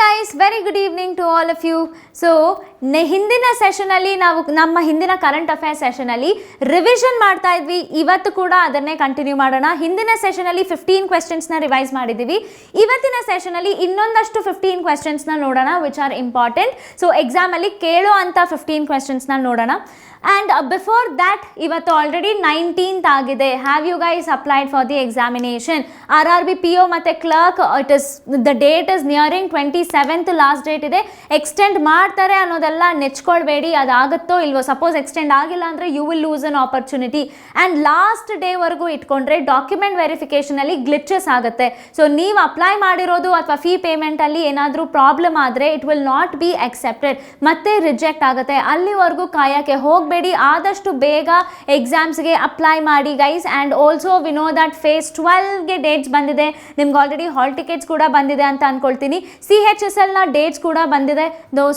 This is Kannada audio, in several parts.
guys, very good evening to all of you. So, ಹಿಂದಿನ ಸೆಷನಲ್ಲಿ ನಾವು ನಮ್ಮ ಹಿಂದಿನ ಕರೆಂಟ್ ಅಫೇರ್ಸ್ ಸೆಷನಲ್ಲಿ ರಿವಿಷನ್ ಮಾಡ್ತಾ ಇದ್ವಿ. ಇವತ್ತು ಕೂಡ ಅದನ್ನೇ ಕಂಟಿನ್ಯೂ ಮಾಡೋಣ. ಹಿಂದಿನ ಸೆಷನಲ್ಲಿ 15 ಕ್ವೆಶ್ಚನ್ಸ್ನ ರಿವೈಸ್ ಮಾಡಿದ್ದೀವಿ. ಇವತ್ತಿನ ಸೆಷನಲ್ಲಿ ಇನ್ನೊಂದಷ್ಟು 15 ಕ್ವೆಶ್ಚನ್ಸ್ನ ನೋಡೋಣ ವಿಚ್ ಆರ್ ಇಂಪಾರ್ಟೆಂಟ್. ಸೊ ಎಕ್ಸಾಮಲ್ಲಿ ಕೇಳೋ ಅಂಥ 15 ಕ್ವೆಶ್ಚನ್ಸ್ನ ನೋಡೋಣ. ಆ್ಯಂಡ್ ಬಿಫೋರ್ ದ್ಯಾಟ್ ಇವತ್ತು ಆಲ್ರೆಡಿ 19th ಆಗಿದೆ. Have you guys applied for the examination? RRB PO ಮತ್ತು clerk the date is nearing 27th last date ಇದೆ. ಎಕ್ಸ್ಟೆಂಡ್ ಮಾಡ್ತಾರೆ ಅನ್ನೋದೆಲ್ಲ ನೆಚ್ಕೊಳ್ಬೇಡಿ, ಅದಾಗುತ್ತೋ ಇಲ್ವೋ. ಸಪೋಸ್ ಎಕ್ಸ್ಟೆಂಡ್ ಆಗಿಲ್ಲ ಅಂದರೆ you will lose an opportunity. And last ಡೇವರೆಗೂ ಇಟ್ಕೊಂಡ್ರೆ ಡಾಕ್ಯುಮೆಂಟ್ ವೆರಿಫಿಕೇಷನಲ್ಲಿ ಗ್ಲಿಚಸ್ ಆಗುತ್ತೆ. ಸೊ ನೀವು ಅಪ್ಲೈ ಮಾಡಿರೋದು ಅಥವಾ ಫೀ ಪೇಮೆಂಟಲ್ಲಿ ಏನಾದರೂ ಪ್ರಾಬ್ಲಮ್ ಆದರೆ it will not be accepted, ಮತ್ತೆ ರಿಜೆಕ್ಟ್ ಆಗುತ್ತೆ. ಅಲ್ಲಿವರೆಗೂ ಕಾಯೋಕ್ಕೆ ಹೋಗಬೇಡಿ. ಆದಷ್ಟು ಬೇಗ ಎಕ್ಸಾಮ್ಸ್ಗೆ ಅಪ್ಲೈ ಮಾಡಿ guys. And also we know that phase 12ಗೆ ಡೇಟ್ಸ್ ಬಂದಿದೆ. ನಿಮ್ಗೆ ಆಲ್ರೆಡಿ ಹಾಲ್ ಟಿಕೆಟ್ಸ್ ಕೂಡ ಬಂದಿದೆ ಅಂತ ಅಂದ್ಕೊಳ್ತೀನಿ. CHSLನ ಡೇಟ್ಸ್ ಕೂಡ ಬಂದಿದೆ.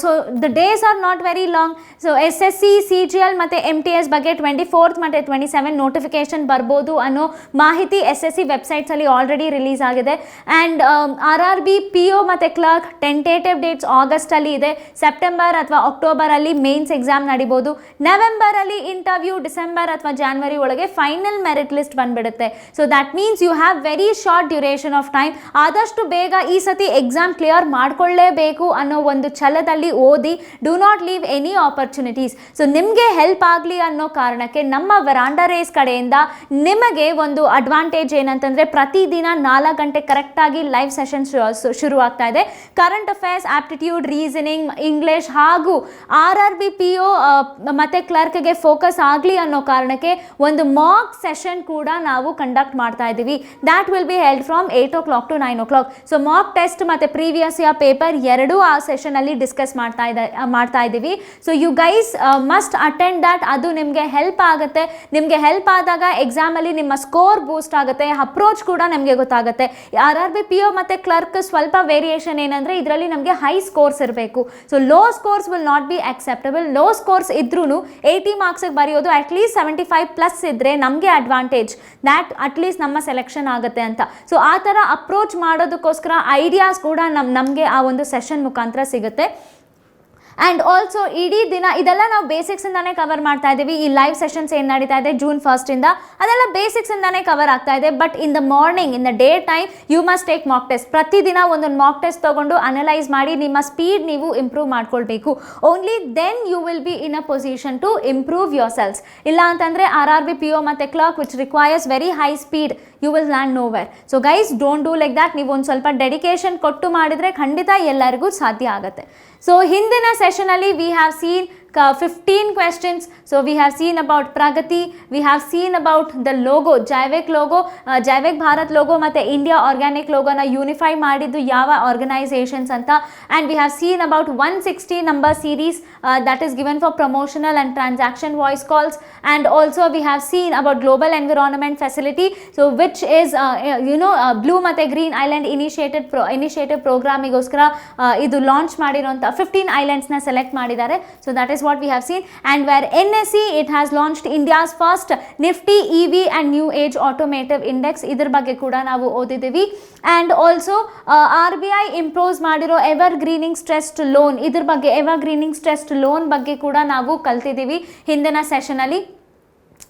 So the days are not very long. So SSC, CGL ಮತ್ತು MTS ಬಗ್ಗೆ 24th ಮತ್ತು 27 ನೋಟಿಫಿಕೇಶನ್ ಬರ್ಬೋದು ಅನ್ನೋ ಮಾಹಿತಿ SSC ವೆಬ್ಸೈಟ್ಸಲ್ಲಿ ಆಲ್ರೆಡಿ ರಿಲೀಸ್ ಆಗಿದೆ. ಆ್ಯಂಡ್ RRB PO ಮತ್ತು ಕ್ಲರ್ಕ್ ಟೆಂಟೇಟಿವ್ ಡೇಟ್ಸ್ ಆಗಸ್ಟಲ್ಲಿ ಇದೆ. ಸೆಪ್ಟೆಂಬರ್ ಅಥವಾ ಅಕ್ಟೋಬರಲ್ಲಿ ಮೇನ್ಸ್ ಎಕ್ಸಾಮ್ ನಡಿಬೋದು. ನವೆಂಬರಲ್ಲಿ ಇಂಟರ್ವ್ಯೂ, ಡಿಸೆಂಬರ್ ಅಥವಾ ಜಾನ್ವರಿ ಒಳಗೆ ಫೈನಲ್ ಮೆರಿಟ್ ಲಿಸ್ಟ್ ಬಂದ್ಬಿಡುತ್ತೆ. So that means you have very short duration of time. ಆದಷ್ಟು ಬೇಗ ಈ ಸತಿ ಎಕ್ಸಾಮ್ ಕ್ಲಿಯರ್ ಮಾಡಿಕೊಳ್ಳೇಬೇಕು ಅನ್ನೋ ಒಂದು ಛಲದಲ್ಲಿ ಓದಿ. Do not leave any opportunities. So ನಿಮಗೆ ಹೆಲ್ಪ್ ಆಗಲಿ ಅನ್ನೋ ಕಾರಣಕ್ಕೆ ನಮ್ಮ ವರಾಂಡಾ ರೇಸ್ ಕಡೆಯಿಂದ ನಿಮಗೆ ಒಂದು ಅಡ್ವಾಂಟೇಜ್ ಏನಂತಂದರೆ ಪ್ರತಿದಿನ 4 ಗಂಟೆ ಕರೆಕ್ಟಾಗಿ ಲೈವ್ ಸೆಷನ್ ಶುರು ಆಗ್ತಾ ಇದೆ. Current affairs, aptitude, reasoning, English ಹಾಗೂ RRB PO ಮತ್ತು ಕ್ಲರ್ಕ್ಗೆ ಫೋಕಸ್ ಆಗಲಿ ಅನ್ನೋ ಕಾರಣಕ್ಕೆ ಒಂದು ಮಾಕ್ ಸೆಷನ್ ಕೂಡ ನಾವು ಕಂಡಕ್ಟ್ ಮಾಡ್ತಾ ಇದ್ದೀವಿ. That will be held from 8 o'clock to 9 o'clock. So mock test ಮತ್ತು ಪ್ರೀವಿಯಸ್ ಇಯರ್ ಪೇಪರ್ ಎರಡೂ ಆ ಸೆಷನಲ್ಲಿ ಡಿಸ್ಕಸ್ ಮಾಡ್ತಾ ಇದ್ದೀವಿ. So you guys must attend that. ಅದು ನಿಮಗೆ ಹೆಲ್ಪ್ ಆಗುತ್ತೆ. ನಿಮಗೆ ಹೆಲ್ಪ್ ಆದಾಗ ಎಕ್ಸಾಮಲ್ಲಿ ನಿಮ್ಮ ಸ್ಕೋರ್ ಬೂಸ್ಟ್ ಆಗುತ್ತೆ, ಅಪ್ರೋಚ್ ಕೂಡ ನಮಗೆ ಗೊತ್ತಾಗುತ್ತೆ. RRB PO ಮತ್ತು ಕ್ಲರ್ಕ್ ಸ್ವಲ್ಪ ವೇರಿಯೇಷನ್ ಏನಂದರೆ ಇದರಲ್ಲಿ ನಮಗೆ ಹೈ ಸ್ಕೋರ್ಸ್ ಇರಬೇಕು. So low scores will not B acceptable. Low scores ಇದ್ರೂ 80 ಮಾರ್ಕ್ಸಿಗೆ ಬರೆಯೋದು ಅಟ್ಲೀಸ್ಟ್ 75+ ಇದ್ದರೆ ನಮಗೆ ಅಡ್ವಾಂಟೇಜ್. ದ್ಯಾಟ್ ಅಟ್ಲೀಸ್ಟ್ ನಮ್ಮ ಸೆಲೆಕ್ಷನ್ ಆಗುತ್ತೆ ಅಂತ. ಸೊ ಆ ಥರ ಅಪ್ರೋಚ್ ಮಾಡೋದಕ್ಕೋಸ್ಕರ ಐಡಿಯಾಸ್ ಕೂಡ ನಮಗೆ ಆ ಒಂದು ಸೆಷನ್ ಮುಖಾಂತರ ಸಿಗುತ್ತೆ. ಆ್ಯಂಡ್ ಆಲ್ಸೋ ಇಡೀ ದಿನ ಇದೆಲ್ಲ ನಾವು ಬೇಸಿಕ್ಸಿಂದಾನೇ ಕವರ್ ಮಾಡ್ತಾ ಇದ್ದೀವಿ. ಈ ಲೈವ್ ಸೆಷನ್ಸ್ ಏನು ನಡೀತಾ ಇದೆ June 1st ಅದೆಲ್ಲ ಬೇಸಿಕ್ಸಿಂದಾನೇ ಕವರ್ ಆಗ್ತಾ ಇದೆ. But in the morning, in the day time you must take mock test. ಪ್ರತಿದಿನ ಒಂದೊಂದು ಮಾಕ್ ಟೆಸ್ಟ್ ತೊಗೊಂಡು ಅನಲೈಸ್ ಮಾಡಿ ನಿಮ್ಮ ಸ್ಪೀಡ್ ನೀವು ಇಂಪ್ರೂವ್ ಮಾಡ್ಕೊಳ್ಬೇಕು. Only then you will be in a position to improve your sales. ಇಲ್ಲ ಅಂತಂದರೆ RRB PO ಮತ್ತು clerk which requires very high speed, you will land nowhere. So guys, don't do like that. ನೀವು ಒಂದು ಸ್ವಲ್ಪ ಡೆಡಿಕೇಶನ್ ಕೊಟ್ಟು ಮಾಡಿದರೆ ಖಂಡಿತ ಎಲ್ಲರಿಗೂ ಸಾಧ್ಯ ಆಗುತ್ತೆ. ಸೊ ಹಿಂದಿನ ಸೆಷನಲ್ಲಿ we have seen 15 questions. So we have seen about Pragati, we have seen about the logo, Jaivik logo, Jaivik Bharat logo ಮತ್ತು India Organic logoನ ಯೂನಿಫೈ ಮಾಡಿದ್ದು ಯಾವ ಆರ್ಗನೈಸೇಷನ್ಸ್ ಅಂತ. and we have seen about 160 number series that is given for promotional and transaction voice calls. and also we have seen about global environment facility, so which is blue ಮತ್ತು green island initiative ಪ್ರೋಗ್ರಾಮಿಗೋಸ್ಕರ ಇದು ಲಾಂಚ್ ಮಾಡಿರೋಂಥ 15 ಐಲ್ಯಾಂಡ್ಸ್ನ ಸೆಲೆಕ್ಟ್ ಮಾಡಿದ್ದಾರೆ. So that is what we have seen. and where NSE, it has launched India's first Nifty EV and New Age Automotive Index. ಇದರ ಬಗ್ಗೆ ಕೂಡ ನಾವು ಓದಿದ್ದೀವಿ. and also RBI ಇಂಪೋಸ್ ಮಾಡಿರೋ ಎವರ್ ಗ್ರೀನಿಂಗ್ ಸ್ಟ್ರೆಸ್ಡ್ ಲೋನ್, ಇದ್ರ ಬಗ್ಗೆ ಎವರ್ ಗ್ರೀನಿಂಗ್ ಸ್ಟ್ರೆಸ್ಡ್ ಲೋನ್ ಬಗ್ಗೆ ಕೂಡ ನಾವು ಕಲ್ತಿದ್ದೀವಿ ಹಿಂದಿನ ಸೆಷನಲ್ಲಿ.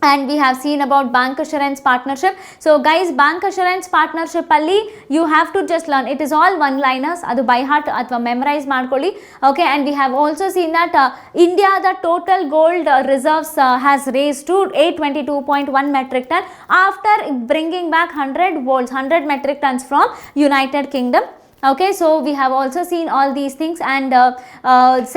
and we have seen about bank assurance partnership. so guys, bank assurance partnership alli you have to just learn. it is all one liners, adu by heart athwa memorize ಮಾಡ್ಕೊಳ್ಳಿ. okay, and we have also seen that India the total gold reserves has raised to 822.1 metric ton after bringing back 100 metric tons from United Kingdom. okay, so we have also seen all these things. and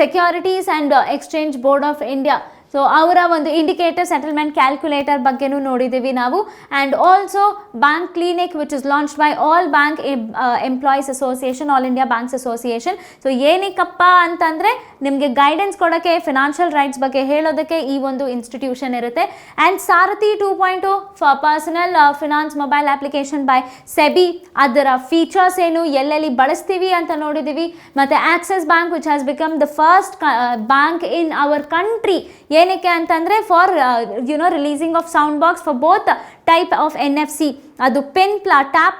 Securities and Exchange Board of India, so ಅವರ ಒಂದು ಇಂಡಿಕೇಟರ್ ಸೆಟಲ್ಮೆಂಟ್ ಕ್ಯಾಲ್ಕುಲೇಟರ್ ಬಗ್ಗೆನೂ ನೋಡಿದ್ದೀವಿ ನಾವು. And also bank clinic which is launch by all bank employees association, all India banks association. So ಏನಕ್ಕಪ್ಪ ಅಂತಂದರೆ ನಿಮಗೆ ಗೈಡೆನ್ಸ್ ಕೊಡೋಕ್ಕೆ, ಫಿನಾನ್ಷಿಯಲ್ ರೈಟ್ಸ್ ಬಗ್ಗೆ ಹೇಳೋದಕ್ಕೆ ಈ ಒಂದು ಇನ್ಸ್ಟಿಟ್ಯೂಷನ್ ಇರುತ್ತೆ. And Saarthi 2.0 personal finance mobile application by SEBI, ಅದರ ಫೀಚರ್ಸ್ ಏನು, ಎಲ್ಲೆಲ್ಲಿ ಬಳಸ್ತೀವಿ ಅಂತ ನೋಡಿದ್ದೀವಿ. ಮತ್ತು Axis bank which has become the first bank in our country. ಏನಕ್ಕೆ ಅಂತಂದರೆ for releasing of sound box for both type of NFC, ಅದು ಪಿನ್ ಟ್ಯಾಪ್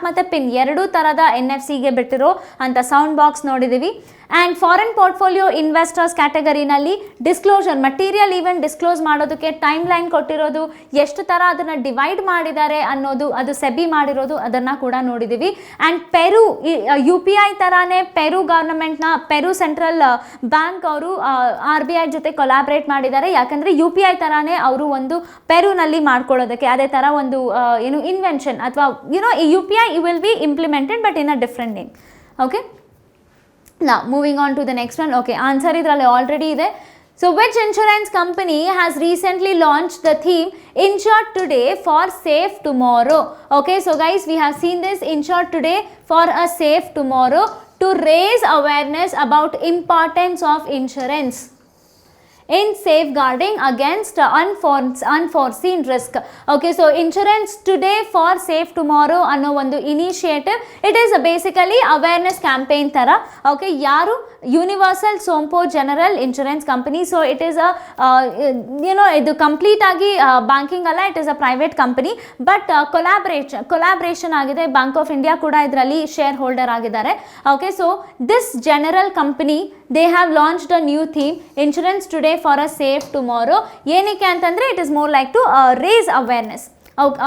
ಮತ್ತು ಪಿನ್ ಎರಡೂ ಥರದ NFC-ಗೆ ಬಿಟ್ಟಿರೋ ಅಂಥ ಸೌಂಡ್ ಬಾಕ್ಸ್ ನೋಡಿದ್ದೀವಿ. ಆ್ಯಂಡ್ ಫಾರಿನ್ ಪೋರ್ಟ್ಫೋಲಿಯೋ ಇನ್ವೆಸ್ಟರ್ಸ್ ಕ್ಯಾಟಗರಿನಲ್ಲಿ ಡಿಸ್ಕ್ಲೋಷರ್, ಮಟೀರಿಯಲ್ ಈವೆಂಟ್ ಡಿಸ್ಕ್ಲೋಸ್ ಮಾಡೋದಕ್ಕೆ ಟೈಮ್ ಲೈನ್ ಕೊಟ್ಟಿರೋದು, ಎಷ್ಟು ಥರ ಅದನ್ನು ಡಿವೈಡ್ ಮಾಡಿದ್ದಾರೆ ಅನ್ನೋದು, ಅದು ಸೆಬಿ ಮಾಡಿರೋದು, ಅದನ್ನು ಕೂಡ ನೋಡಿದ್ದೀವಿ. ಆ್ಯಂಡ್ ಪೆರು UPI ಥರಾನೇ ಪೆರು ಗವರ್ನಮೆಂಟ್ನ ಪೆರು ಸೆಂಟ್ರಲ್ ಬ್ಯಾಂಕ್ ಅವರು RBI ಜೊತೆ ಕೊಲಾಬ್ರೇಟ್ ಮಾಡಿದ್ದಾರೆ. ಯಾಕಂದರೆ UPI ಥರಾನೇ ಅವರು ಒಂದು ಪೆರುನಲ್ಲಿ ಮಾಡ್ಕೊಳ್ಳೋದಕ್ಕೆ ಅದೇ ಥರ ಒಂದು ಇನ್ವೆನ್ಷನ್ ಅಥವಾ UPI will be implemented but in a different name. Okay, now moving on to the next one. Okay, answer idರಲ್ಲಿ already ಇದೆ. So which insurance company has recently launched the theme Insured Today for Safe Tomorrow? Okay, so guys, we have seen this Insured Today for a Safe Tomorrow to raise awareness about importance of insurance in safeguarding against unforeseen risk. Okay, so insurance today for safe tomorrow ಅನ್ನೋ ಒಂದು initiative, it is basically awareness campaign ಥರ. ಓಕೆ, ಯಾರು Universal Sompo General Insurance company. So it is ಇದು ಕಂಪ್ಲೀಟ್ ಆಗಿ ಬ್ಯಾಂಕಿಂಗ್ ಅಲ್ಲ, it is a private company, but collaboration ಆಗಿದೆ. ಬ್ಯಾಂಕ್ ಆಫ್ ಇಂಡಿಯಾ ಕೂಡ ಇದರಲ್ಲಿ ಶೇರ್ ಹೋಲ್ಡರ್ ಆಗಿದ್ದಾರೆ. Okay, so this general company they have launched a new theme, Insurance Today for a Safe Tomorrow. ಏನಕ್ಕೆ ಅಂತಂದರೆ it is more like to raise awareness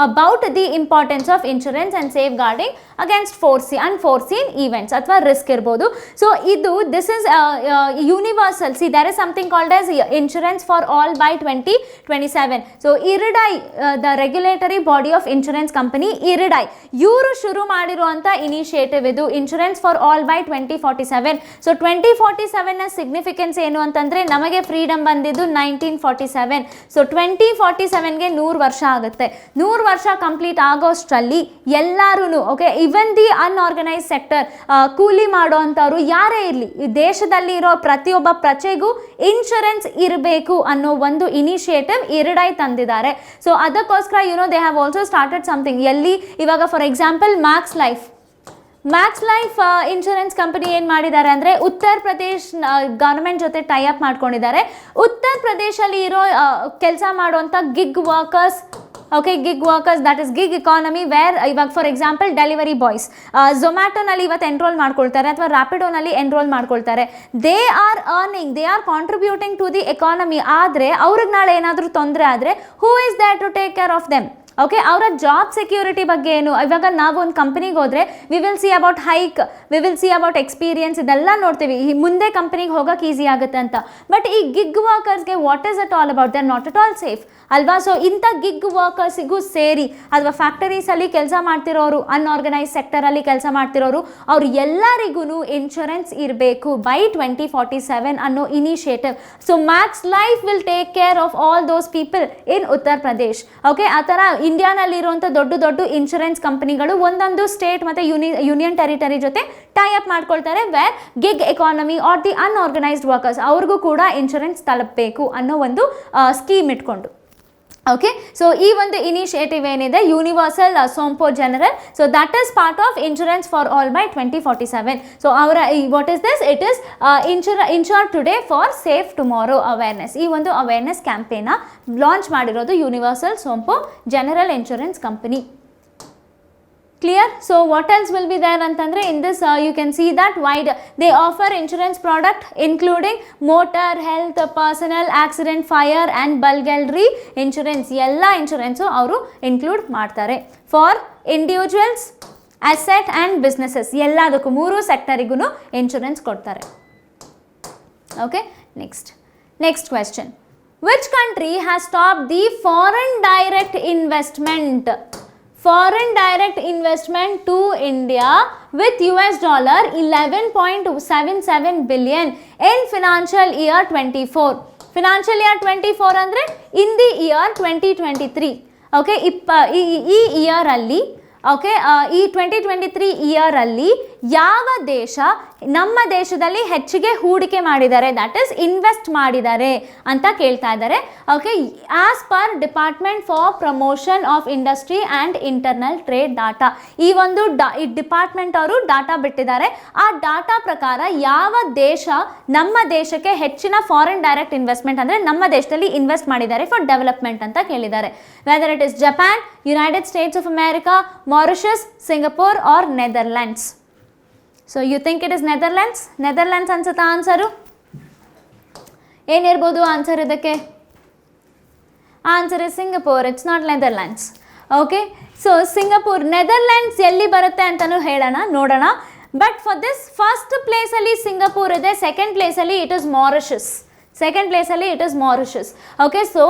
about the importance of insurance and safeguarding against unforeseen events ಅಥವಾ ರಿಸ್ಕ್ ಇರ್ಬೋದು. ಸೊ ಇದು this is universal. C there is something called as insurance for all by 2027. So IRDAI, the regulatory body of insurance company IRDAI, ಇವರು ಶುರು ಮಾಡಿರುವಂಥ ಇನಿಷಿಯೇಟಿವ್ ಇದು insurance for all by 2047. So 2047ನ ಸಿಗ್ನಿಫಿಕೆನ್ಸ್ ಏನು ಅಂತಂದರೆ, ನಮಗೆ ಫ್ರೀಡಮ್ ಬಂದಿದ್ದು 1947. ಸೊ 2047ಗೆ 100 ವರ್ಷ ಆಗುತ್ತೆ. 100 ವರ್ಷ ಕಂಪ್ಲೀಟ್ ಆಗೋಷ್ಟರಲ್ಲಿ ಎಲ್ಲರೂ, okay, even the unorganised sector, ಕೂಲಿ ಮಾಡೋ ಅಂಥವ್ರು ಯಾರೇ ಇರಲಿ, ಈ ದೇಶದಲ್ಲಿ ಇರೋ ಪ್ರತಿಯೊಬ್ಬ ಪ್ರಜೆಗೂ ಇನ್ಶೂರೆನ್ಸ್ ಇರಬೇಕು ಅನ್ನೋ ಒಂದು ಇನಿಷಿಯೇಟಿವ್ IRDAI ತಂದಿದ್ದಾರೆ. ಸೊ ಅದಕ್ಕೋಸ್ಕರ they have also started something. ಎಲ್ಲಿ ಇವಾಗ for example Max life insurance company ಏನು ಮಾಡಿದ್ದಾರೆ ಅಂದರೆ, ಉತ್ತರ ಪ್ರದೇಶ್ ಗೌರ್ಮೆಂಟ್ ಜೊತೆ ಟೈ ಅಪ್ ಮಾಡ್ಕೊಂಡಿದ್ದಾರೆ. ಉತ್ತರ ಪ್ರದೇಶಲ್ಲಿ ಇರೋ ಕೆಲಸ ಮಾಡುವಂಥ gig workers, okay, gig workers, that is gig economy, wear ಇವಾಗ ಫಾರ್ ಎಕ್ಸಾಂಪಲ್ ಡೆಲಿವರಿ ಬಾಯ್ಸ್ ಝೊಮ್ಯಾಟೋನಲ್ಲಿ ಇವತ್ತು ಎನ್ರೋಲ್ ಮಾಡ್ಕೊಳ್ತಾರೆ ಅಥವಾ ರ್ಯಾಪಿಡೋನಲ್ಲಿ ಎನ್ರೋಲ್ ಮಾಡ್ಕೊಳ್ತಾರೆ. They are earning, they are contributing to the economy. ಆದರೆ ಅವ್ರಿಗೆ ನಾಳೆ ಏನಾದರೂ ತೊಂದರೆ ಆದರೆ who is there to take care of them? Okay, ಅವರ ಜಾಬ್ ಸೆಕ್ಯೂರಿಟಿ ಬಗ್ಗೆ ಏನು? ಇವಾಗ ನಾವು ಒಂದು ಕಂಪ್ನಿಗೆ ಹೋದರೆ we will see about hike, we will see about experience, ಇದೆಲ್ಲ ನೋಡ್ತೀವಿ, ಮುಂದೆ ಕಂಪ್ನಿಗೆ ಹೋಗೋಕೆ ಈಸಿ ಆಗುತ್ತೆ ಅಂತ. ಬಟ್ ಈ ಗಿಗ್ ವರ್ಕರ್ಸ್ಗೆ what is it all about? They are not at all safe ಅಲ್ವಾ? ಸೊ ಇಂಥ ಗಿಗ್ ವರ್ಕರ್ಸಿಗೂ ಸೇರಿ ಅಥವಾ ಫ್ಯಾಕ್ಟರೀಸಲ್ಲಿ ಕೆಲಸ ಮಾಡ್ತಿರೋರು, ಅನ್ಆರ್ಗನೈಸ್ ಸೆಕ್ಟರಲ್ಲಿ ಕೆಲಸ ಮಾಡ್ತಿರೋರು, ಅವ್ರು ಎಲ್ಲರಿಗೂ ಇನ್ಶೂರೆನ್ಸ್ ಇರಬೇಕು ಬೈ 2047 ಅನ್ನೋ initiative. So Max life will take care of all those people in Uttar Pradesh. Okay, ಆ ಥರ ಇಂಡಿಯಾನಲ್ಲಿರುವಂಥ ದೊಡ್ಡ ಇನ್ಶೂರೆನ್ಸ್ ಕಂಪನಿಗಳು ಒಂದೊಂದು ಸ್ಟೇಟ್ ಮತ್ತು ಯೂನಿಯನ್ ಟೆರಿಟರಿ ಜೊತೆ ಟೈ ಅಪ್ ಮಾಡ್ಕೊಳ್ತಾರೆ, where gig economy are the unorganised workers ಅವ್ರಿಗೂ ಕೂಡ ಇನ್ಶೂರೆನ್ಸ್ ತಲುಪಬೇಕು ಅನ್ನೋ ಒಂದು ಸ್ಕೀಮ್ ಇಟ್ಕೊಂಡು. ಓಕೆ, ಸೊ ಈ ಒಂದು ಇನಿಷಿಯೇಟಿವ್ ಏನಿದೆ universal Sompo general, so that is part of insurance for all by 2047. So ಅವರ what is this? It is insure today for safe tomorrow awareness. ಈ ಒಂದು ಅವೇರ್ನೆಸ್ ಕ್ಯಾಂಪೇನ ಲಾಂಚ್ ಮಾಡಿರೋದು universal Sompo General Insurance company. Clear? So what else will be there ಅಂತಂದರೆ, in this you can see that wide they offer insurance product including motor, health, personal, accident, fire and burglary insurance. ಎಲ್ಲ ಇನ್ಶೂರೆನ್ಸು ಅವರು ಇನ್ಕ್ಲೂಡ್ ಮಾಡ್ತಾರೆ for individuals, asset and businesses, ಎಲ್ಲದಕ್ಕೂ 3 ಸೆಕ್ಟರಿಗೂ ಇನ್ಶೂರೆನ್ಸ್ ಕೊಡ್ತಾರೆ. Okay, next question. Which country has stop the foreign direct investment to India with $11.77 billion in financial year 24. Financial year 24 ಅಂದರೆ in the year 2023. ಓಕೆ, ಈ ಇಯರಲ್ಲಿ, ಓಕೆ, ಈ 2023 ಇಯರಲ್ಲಿ ಯಾವ ದೇಶ ನಮ್ಮ ದೇಶದಲ್ಲಿ ಹೆಚ್ಚಿಗೆ ಹೂಡಿಕೆ ಮಾಡಿದ್ದಾರೆ, ದಟ್ ಇಸ್ ಇನ್ವೆಸ್ಟ್ ಮಾಡಿದ್ದಾರೆ ಅಂತ ಕೇಳ್ತಾ ಇದ್ದಾರೆ. Okay, as per department for promotion of industry and internal trade data. ಈ ಒಂದು ಡಿಪಾರ್ಟ್ಮೆಂಟ್ ಅವರು ಡಾಟಾ ಬಿಟ್ಟಿದ್ದಾರೆ. ಆ ಡಾಟಾ ಪ್ರಕಾರ ಯಾವ ದೇಶ ನಮ್ಮ ದೇಶಕ್ಕೆ ಹೆಚ್ಚಿನ ಫಾರಿನ್ ಡೈರೆಕ್ಟ್ ಇನ್ವೆಸ್ಟ್ಮೆಂಟ್ ಅಂದರೆ ನಮ್ಮ ದೇಶದಲ್ಲಿ ಇನ್ವೆಸ್ಟ್ ಮಾಡಿದ್ದಾರೆ ಫಾರ್ ಡೆವಲಪ್ಮೆಂಟ್ ಅಂತ ಕೇಳಿದ್ದಾರೆ. Whether it is Japan, United States of America, Mauritius, Singapore or Netherlands. So you think it is Netherlands? Netherlands ಅನ್ಸುತ್ತಾ ಆನ್ಸರು? ಏನಿರ್ಬೋದು ಆನ್ಸರ್ ಇದಕ್ಕೆ? Answer is Singapore, it's not Netherlands. Okay, so Singapore, Netherlands ಎಲ್ಲಿ ಬರುತ್ತೆ ಅಂತಲೂ ನೋಡೋಣ. ಬಟ್ ಫಾರ್ ದಿಸ್ ಫಸ್ಟ್ ಪ್ಲೇಸಲ್ಲಿ ಸಿಂಗಪೂರ್ ಇದೆ, ಸೆಕೆಂಡ್ ಪ್ಲೇಸಲ್ಲಿ it is Mauritius. Okay, so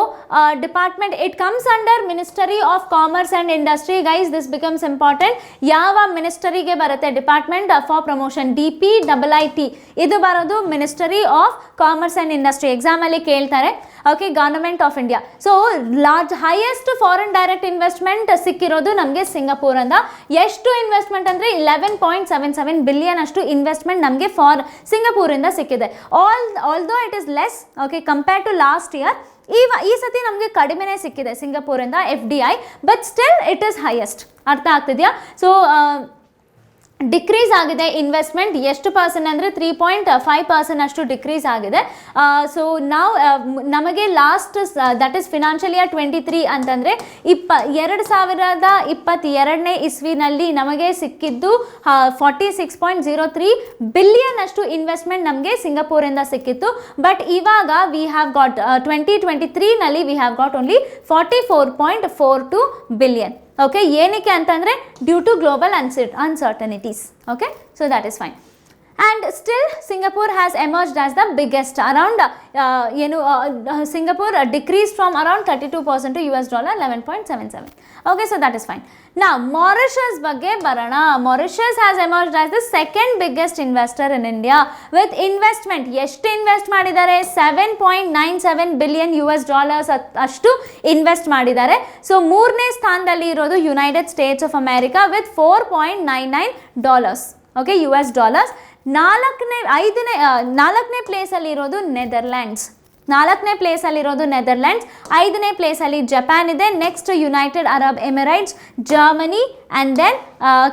department, it comes under Ministry of Commerce and Industry. Guys, this becomes important. Yava ministry ge barutte? Department for Promotion, DPIIT. Idu barodu Ministry of Commerce and Industry. Exam alli keltare. Okay, Government of India. So highest foreign direct investment sikkirodu namge Singapore anda. Eshtu investment andre 11.77 billion ashtu investment namge for Singapore inda sikkide. Although it is less, okay, compared to last year, ಈ ಸತಿ ನಮಗೆ ಕಡಿಮೆನೇ ಸಿಕ್ಕಿದೆ ಸಿಂಗಪೂರಿಂದ FDI, but still it is highest. ಅರ್ಥ ಆಗ್ತಿದೆಯಾ? ಸೊ ಡಿಕ್ರೀಸ್ ಆಗಿದೆ ಇನ್ವೆಸ್ಟ್ಮೆಂಟ್. ಎಷ್ಟು ಪರ್ಸೆಂಟ್ ಅಂದರೆ 3.5% ಅಷ್ಟು ಡಿಕ್ರೀಸ್ ಆಗಿದೆ. ಸೊ ನಾವು ನಮಗೆ last that is financial year 23 ಅಂತಂದರೆ 2022ನೇ ಇಸ್ವಿನಲ್ಲಿ ನಮಗೆ ಸಿಕ್ಕಿದ್ದು 46.03 ಬಿಲಿಯನ್ ಅಷ್ಟು ಇನ್ವೆಸ್ಟ್ಮೆಂಟ್ ನಮಗೆ ಸಿಂಗಪೂರಿಂದ ಸಿಕ್ಕಿತ್ತು. ಬಟ್ ಇವಾಗ ವಿ ಹ್ಯಾವ್ ಗಾಟ್ 2023ನಲ್ಲಿ we have got only 44.42 billion. Okay, ಏನಕ್ಕೆ ಅಂತಂದರೆ due to global uncertainties. Okay, so that is fine. And still Singapore has emerged as the biggest. Around Singapore decreased from around 32% to $11.77. Okay, so that is fine. Now Mauritius ಬಗ್ಗೆ ಬರೋಣ. Mauritius has emerged as the second biggest investor in India with investment. ಎಷ್ಟು ಇನ್ವೆಸ್ಟ್ ಮಾಡಿದ್ದಾರೆ? $7.97 billion ಅಷ್ಟು ಇನ್ವೆಸ್ಟ್ ಮಾಡಿದ್ದಾರೆ. ಸೊ ಮೂರನೇ ಸ್ಥಾನದಲ್ಲಿ ಇರೋದು United States of America with $4.99. Okay, $. ನಾಲ್ಕನೇ ಪ್ಲೇಸಲ್ಲಿ ಇರೋದು ನೆದರ್ಲ್ಯಾಂಡ್ಸ್. 5ನೇ ಪ್ಲೇಸಲ್ಲಿ ಜಪಾನ್ ಇದೆ. Next United Arab Emirates, Germany and then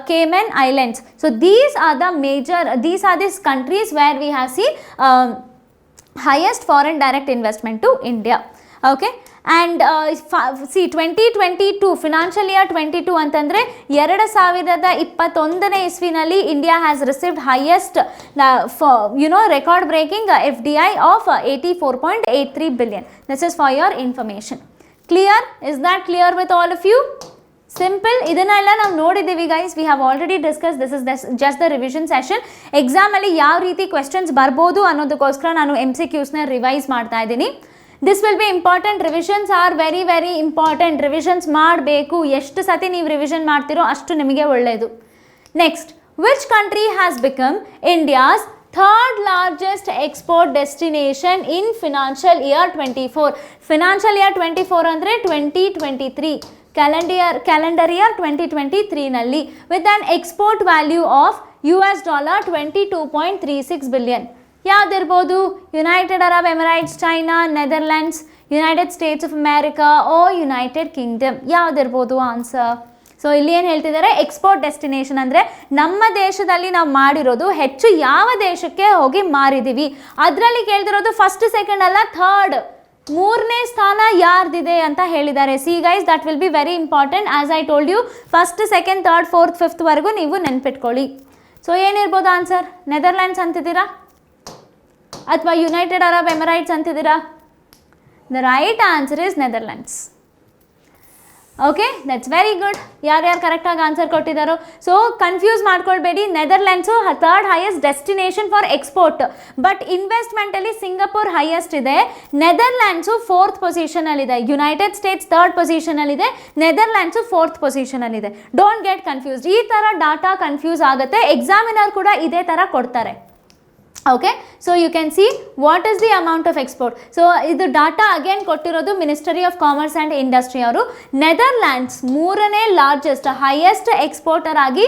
Cayman Islands. So these are these countries where we have seen highest foreign direct investment to India. Okay, and see 2022 financial year 22 ಅಂತಂದರೆ 2021ನೇ ಇಸ್ವಿನಲ್ಲಿ India has received highest record breaking FDI of 84.83 billion. This is for your information. Clear? Is that clear with all of you? Simple. ಇದನ್ನೆಲ್ಲ ನಾವು ನೋಡಿದ್ದೀವಿ guys, we have already discuss. This is just the revision session. ಎಕ್ಸಾಮಲ್ಲಿ ಯಾವ ರೀತಿ ಕ್ವೆಶನ್ಸ್ ಬರ್ಬೋದು ಅನ್ನೋದಕ್ಕೋಸ್ಕರ ನಾನು MCQsನ ರಿವೈಸ್ ಮಾಡ್ತಾ ಇದ್ದೀನಿ. This will be important. Revisions are very very important. Revisions ಮಾಡಬೇಕು. ಎಷ್ಟು ಸತಿ ನೀವು ರಿವಿಷನ್ ಮಾಡ್ತೀರೋ ಅಷ್ಟು ನಿಮಗೆ ಒಳ್ಳೆಯದು. Next, which country has become India's third largest export destination in financial year 24? Financial year 24 ಅಂದರೆ 2023, ಕ್ಯಾಲೆಂಡರ್ ಇಯರ್ 2023ನಲ್ಲಿ with an export value of $22.36 billion. ಯಾವುದಿರ್ಬೋದು? United Arab Emirates, China, Netherlands, United States of America or United Kingdom. ಯಾವುದಿರ್ಬೋದು ಆನ್ಸರ್? ಸೊ ಇಲ್ಲಿ ಏನು ಹೇಳ್ತಿದ್ದಾರೆ? ಎಕ್ಸ್ಪೋರ್ಟ್ ಡೆಸ್ಟಿನೇಷನ್ ಅಂದರೆ ನಮ್ಮ ದೇಶದಲ್ಲಿ ನಾವು ಮಾಡಿರೋದು ಹೆಚ್ಚು ಯಾವ ದೇಶಕ್ಕೆ ಹೋಗಿ ಮಾರಿದ್ದೀವಿ ಅದರಲ್ಲಿ ಕೇಳ್ತಿರೋದು. ಫಸ್ಟ್, ಸೆಕೆಂಡ್ ಅಲ್ಲ, ಥರ್ಡ್, ಮೂರನೇ ಸ್ಥಾನ ಯಾರ್ದಿದೆ ಅಂತ ಹೇಳಿದ್ದಾರೆ. See guys, that will be very important. As I told you, first, second, third, fourth, ಫಿಫ್ತ್ವರೆಗೂ ನೀವು ನೆನ್ಪಿಟ್ಕೊಳ್ಳಿ. ಸೊ ಏನಿರ್ಬೋದು ಆನ್ಸರ್? ನೆದರ್ಲ್ಯಾಂಡ್ಸ್ ಅಂತಿದ್ದೀರಾ ಅಥವಾ ಯುನೈಟೆಡ್ ಅರಬ್ ಎಮಿರೇಟ್ಸ್ ಅಂತಿದ್ದೀರಾ? The right answer is Netherlands. Okay, that's very good. ಯಾರ್ಯಾರು ಕರೆಕ್ಟಾಗಿ ಆನ್ಸರ್ ಕೊಟ್ಟಿದ್ದಾರೋ. ಸೊ ಕನ್ಫ್ಯೂಸ್ ಮಾಡ್ಕೊಳ್ಬೇಡಿ. Netherlands third highest destination for export, but ಇನ್ವೆಸ್ಟ್ಮೆಂಟಲ್ಲಿ ಸಿಂಗಪೂರ್ ಹೈಯೆಸ್ಟ್ ಇದೆ. ನೆದರ್ಲ್ಯಾಂಡ್ಸು 4th ಪೊಸಿಷನಲ್ಲಿದೆ. ಯುನೈಟೆಡ್ ಸ್ಟೇಟ್ಸ್ 3rd ಪೊಸಿಷನಲ್ಲಿದೆ. ನೆದರ್ಲ್ಯಾಂಡ್ಸು 4th ಪೊಸಿಷನಲ್ಲಿದೆ. Don't get confused. ಈ ಥರ ಡಾಟಾ ಕನ್ಫ್ಯೂಸ್ ಆಗುತ್ತೆ. ಎಕ್ಸಾಮಿನರ್ ಕೂಡ ಇದೇ ಥರ ಕೊಡ್ತಾರೆ. Okay, so you can see what is the amount of export. So ಇದು ಡಾಟಾ ಅಗೇನ್ ಕೊಟ್ಟಿರೋದು ministry of commerce and industry ಅವರು. ನೆದರ್ಲ್ಯಾಂಡ್ಸ್ ಮೂರನೇ ಲಾರ್ಜೆಸ್ಟ್ ಹೈಯೆಸ್ಟ್ ಎಕ್ಸ್ಪೋರ್ಟರ್ ಆಗಿ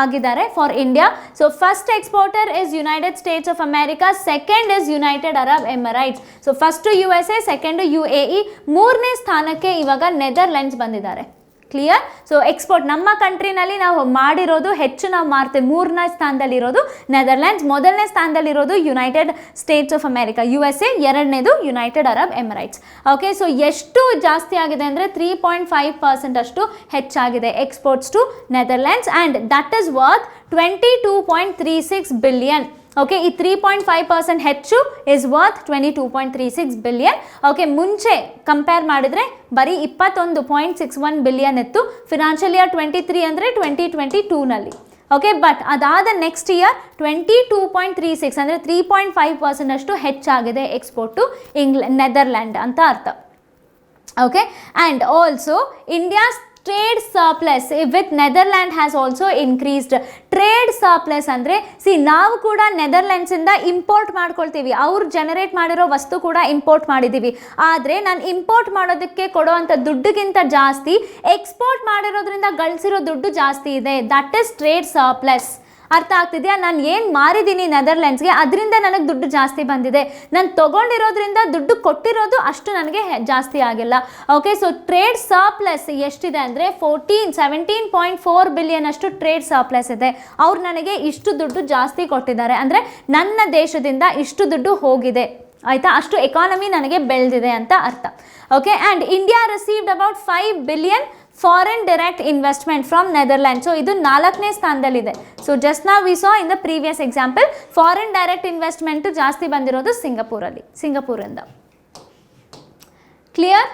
ಆಗಿದ್ದಾರೆ for India. So first exporter is United States of America, second is United Arab Emirates. So first USA, second UAE, ಮೂರನೇ ಸ್ಥಾನಕ್ಕೆ ಇವಾಗ ನೆದರ್ಲ್ಯಾಂಡ್ಸ್ ಬಂದಿದ್ದಾರೆ. ಕ್ಲಿಯರ್? ಸೊ ಎಕ್ಸ್ಪೋರ್ಟ್ ನಮ್ಮ ಕಂಟ್ರಿನಲ್ಲಿ ನಾವು ಮಾಡಿರೋದು ಹೆಚ್ಚು ನಾವು ಮಾರ್ತೀವಿ. ಮೂರನೇ ಸ್ಥಾನದಲ್ಲಿರೋದು ನೆದರ್ಲ್ಯಾಂಡ್ಸ್, ಮೊದಲನೇ ಸ್ಥಾನದಲ್ಲಿರೋದು United States of America USA, ಎರಡನೇದು United Arab Emirates. Okay, so ಎಷ್ಟು ಜಾಸ್ತಿ ಆಗಿದೆ ಅಂದರೆ 3.5% ಅಷ್ಟು ಹೆಚ್ಚಾಗಿದೆ exports to Netherlands, and that is worth 22.36 billion. Okay, ಈ 3.5% ಹೆಚ್ಚು ಇಸ್ ವರ್ತ್ 22.36 ಬಿಲಿಯನ್. ಓಕೆ, ಮುಂಚೆ ಕಂಪೇರ್ ಮಾಡಿದರೆ ಬರೀ 21.61 ಬಿಲಿಯನ್ ಇತ್ತು ಫಿನಾನ್ಷಿಯಲ್ ಇಯರ್ 23 ಅಂದರೆ 2022ನಲ್ಲಿ. ಓಕೆ, ಬಟ್ ಅದಾದ ನೆಕ್ಸ್ಟ್ ಇಯರ್ 22.36 ಅಂದರೆ 3.5% ಅಷ್ಟು ಹೆಚ್ಚಾಗಿದೆ ಎಕ್ಸ್ಪೋರ್ಟ್ ಟು ನೆದರ್ಲ್ಯಾಂಡ್ ಅಂತ ಅರ್ಥ. Okay, and also India's trade surplus with Netherland has also increased. Trade surplus ಅಂದರೆ ನಾವು ಕೂಡ ನೆದರ್ಲ್ಯಾಂಡ್ಸಿಂದ ಇಂಪೋರ್ಟ್ ಮಾಡ್ಕೊಳ್ತೀವಿ, ಅವ್ರು ಜನರೇಟ್ ಮಾಡಿರೋ ವಸ್ತು ಕೂಡ ಇಂಪೋರ್ಟ್ ಮಾಡಿದ್ದೀವಿ. ಆದರೆ ನಾನು ಇಂಪೋರ್ಟ್ ಮಾಡೋದಕ್ಕೆ ಕೊಡೋವಂಥ ದುಡ್ಡಿಗಿಂತ ಜಾಸ್ತಿ ಎಕ್ಸ್ಪೋರ್ಟ್ ಮಾಡಿರೋದ್ರಿಂದ ಗಳಿಸಿರೋ ದುಡ್ಡು ಜಾಸ್ತಿ ಇದೆ. That is trade surplus. ಅರ್ಥ ಆಗ್ತಿದೆಯಾ? ನಾನು ಏನು ಮಾರಿದ್ದೀನಿ ನೆದರ್ಲ್ಯಾಂಡ್ಸ್ಗೆ ಅದರಿಂದ ನನಗೆ ದುಡ್ಡು ಜಾಸ್ತಿ ಬಂದಿದೆ, ನಾನು ತೊಗೊಂಡಿರೋದ್ರಿಂದ ದುಡ್ಡು ಕೊಟ್ಟಿರೋದು ಅಷ್ಟು ನನಗೆ ಜಾಸ್ತಿ ಆಗಿಲ್ಲ. ಓಕೆ, ಸೊ ಟ್ರೇಡ್ ಸರ್ಪ್ಲಸ್ ಎಷ್ಟಿದೆ ಅಂದರೆ 17.4 ಬಿಲಿಯನ್ ಅಷ್ಟು ಟ್ರೇಡ್ ಸರ್ಪ್ಲಸ್ ಇದೆ. ಅವ್ರು ನನಗೆ ಇಷ್ಟು ದುಡ್ಡು ಜಾಸ್ತಿ ಕೊಟ್ಟಿದ್ದಾರೆ ಅಂದರೆ ನನ್ನ ದೇಶದಿಂದ ಇಷ್ಟು ದುಡ್ಡು ಹೋಗಿದೆ, ಆಯಿತಾ, ಅಷ್ಟು ಎಕಾನಮಿ ನನಗೆ ಬೆಳೆದಿದೆ ಅಂತ ಅರ್ಥ. Okay, and India received about 5 billion foreign direct investment from Netherland. So ಇದು 4ನೇ ಸ್ಥಾನದಲ್ಲಿದೆ. ಸೊ ಜಸ್ಟ್ ನಾವು we saw in the previous example foreign direct investment ಜಾಸ್ತಿ ಬಂದಿರೋದು ಸಿಂಗಪೂರಿಂದ. Clear?